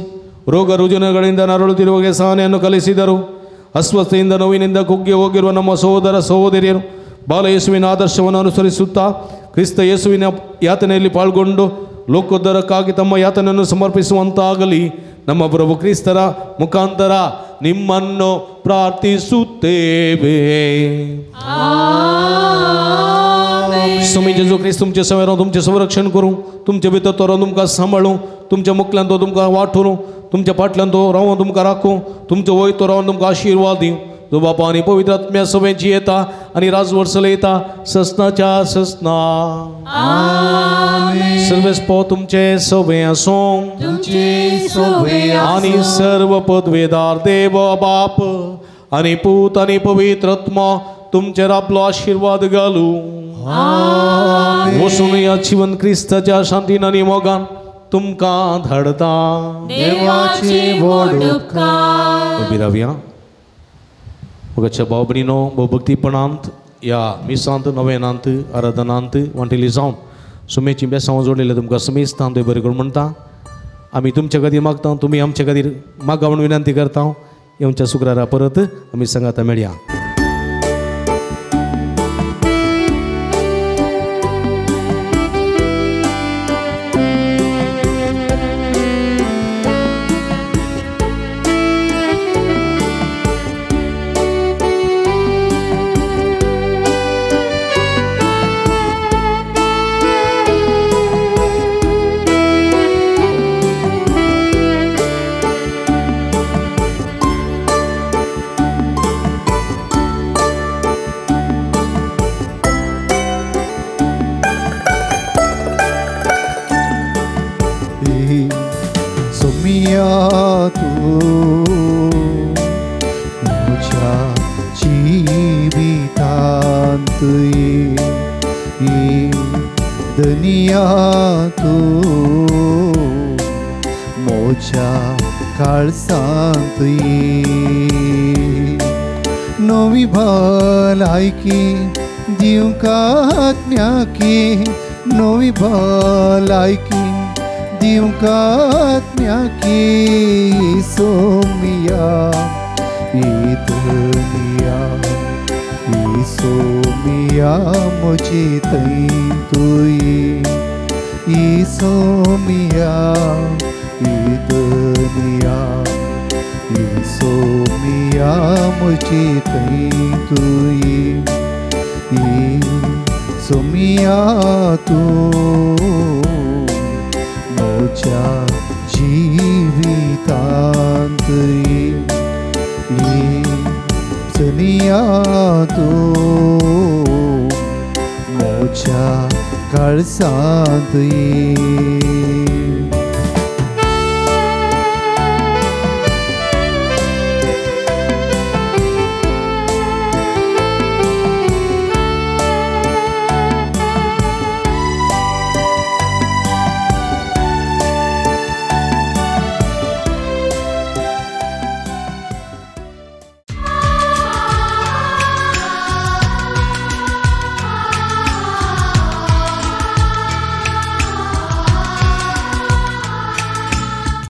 ರೋಗ ರುಜಿನಗಳಿಂದ ನರಳುತ್ತಿರುವ ಸಹನೆಯನ್ನು ಕಲಿಸಿದರು ಅಸ್ವಸ್ಥೆಯಿಂದ ನೋವಿನಿಂದ ಕುಗ್ಗಿ ಹೋಗಿರುವ ನಮ್ಮ ಸಹೋದರ ಸಹೋದರಿಯರು ಬಾಲ ಯೇಸುವಿನ ಆದರ್ಶವನ್ನು ಅನುಸರಿಸುತ್ತಾ ಕ್ರಿಸ್ತ ಯೇಸುವಿನ ಯಾತನೆಯಲ್ಲಿ ಪಾಲ್ಗೊಂಡು ಲೋಕೋದ್ಧಾರಕ್ಕಾಗಿ ತಮ್ಮ ಯಾತನೆಯನ್ನು ಸಮರ್ಪಿಸುವಂತಾಗಲಿ ನಮ್ಮ ಪ್ರಭು ಕ್ರಿಸ್ತರ ಮುಖಾಂತರ ನಿಮ್ಮನ್ನು ಪ್ರಾರ್ಥಿಸುತ್ತೇವೆ. स्वामी जेजू ख्रिस्त तुमचे सवेर तुमचे संरक्षण करूं तुमचे भितर तो तुमकां सांबाळूं तुमच्या मुखल्यान तो तुमकां वाठून तुमच्या फाटल्यान तो रावून तुमकां राखूं तुमचे वयर तो रावन तुमकां आशिर्वाद दिवं जो बापा आनी पवित्र आत्म्या सभेची येता आनी राजवर्सल येता ससनाच्या ससना सर्वेस्पो तुमचे सभे आसूं आनी सर्व पदवेदार देव बाप आनी पूत आनी पवित्र आत्मा तुमचेर आपलो आशिर्वाद घालूं वचून या जीवन क्रिस्ताच्या शांतीन आनी मोगान तुमकां धाडता देवाची व्हड उपकार. अभिराव्या मोगाच्या भाव भयणीनो भक्तीपणांत या मिसांत नवेनांत आराधनांत वांटेली जावन सुमेची बेसांव जोडलेले तुमकां समेस्तां थंय बरें करून म्हणटा आमी तुमच्या खातीर मागता तुमी आमच्या खातीर मागा म्हणून विनंती करता येवच्या शुक्रारा परत आमी संगाता मेळया. नवी भलायकी दिवका आत्म्याकी नवी भलायकी दिवका आत्म्याकी सोमिया ईदनिया सोमिया मुझे तई तुई सोमिया ईदनिया सोमिया मुझे तई तुई सोमिया तू मोच्या जीवितांत सोनिया तू मोच्या काळजांत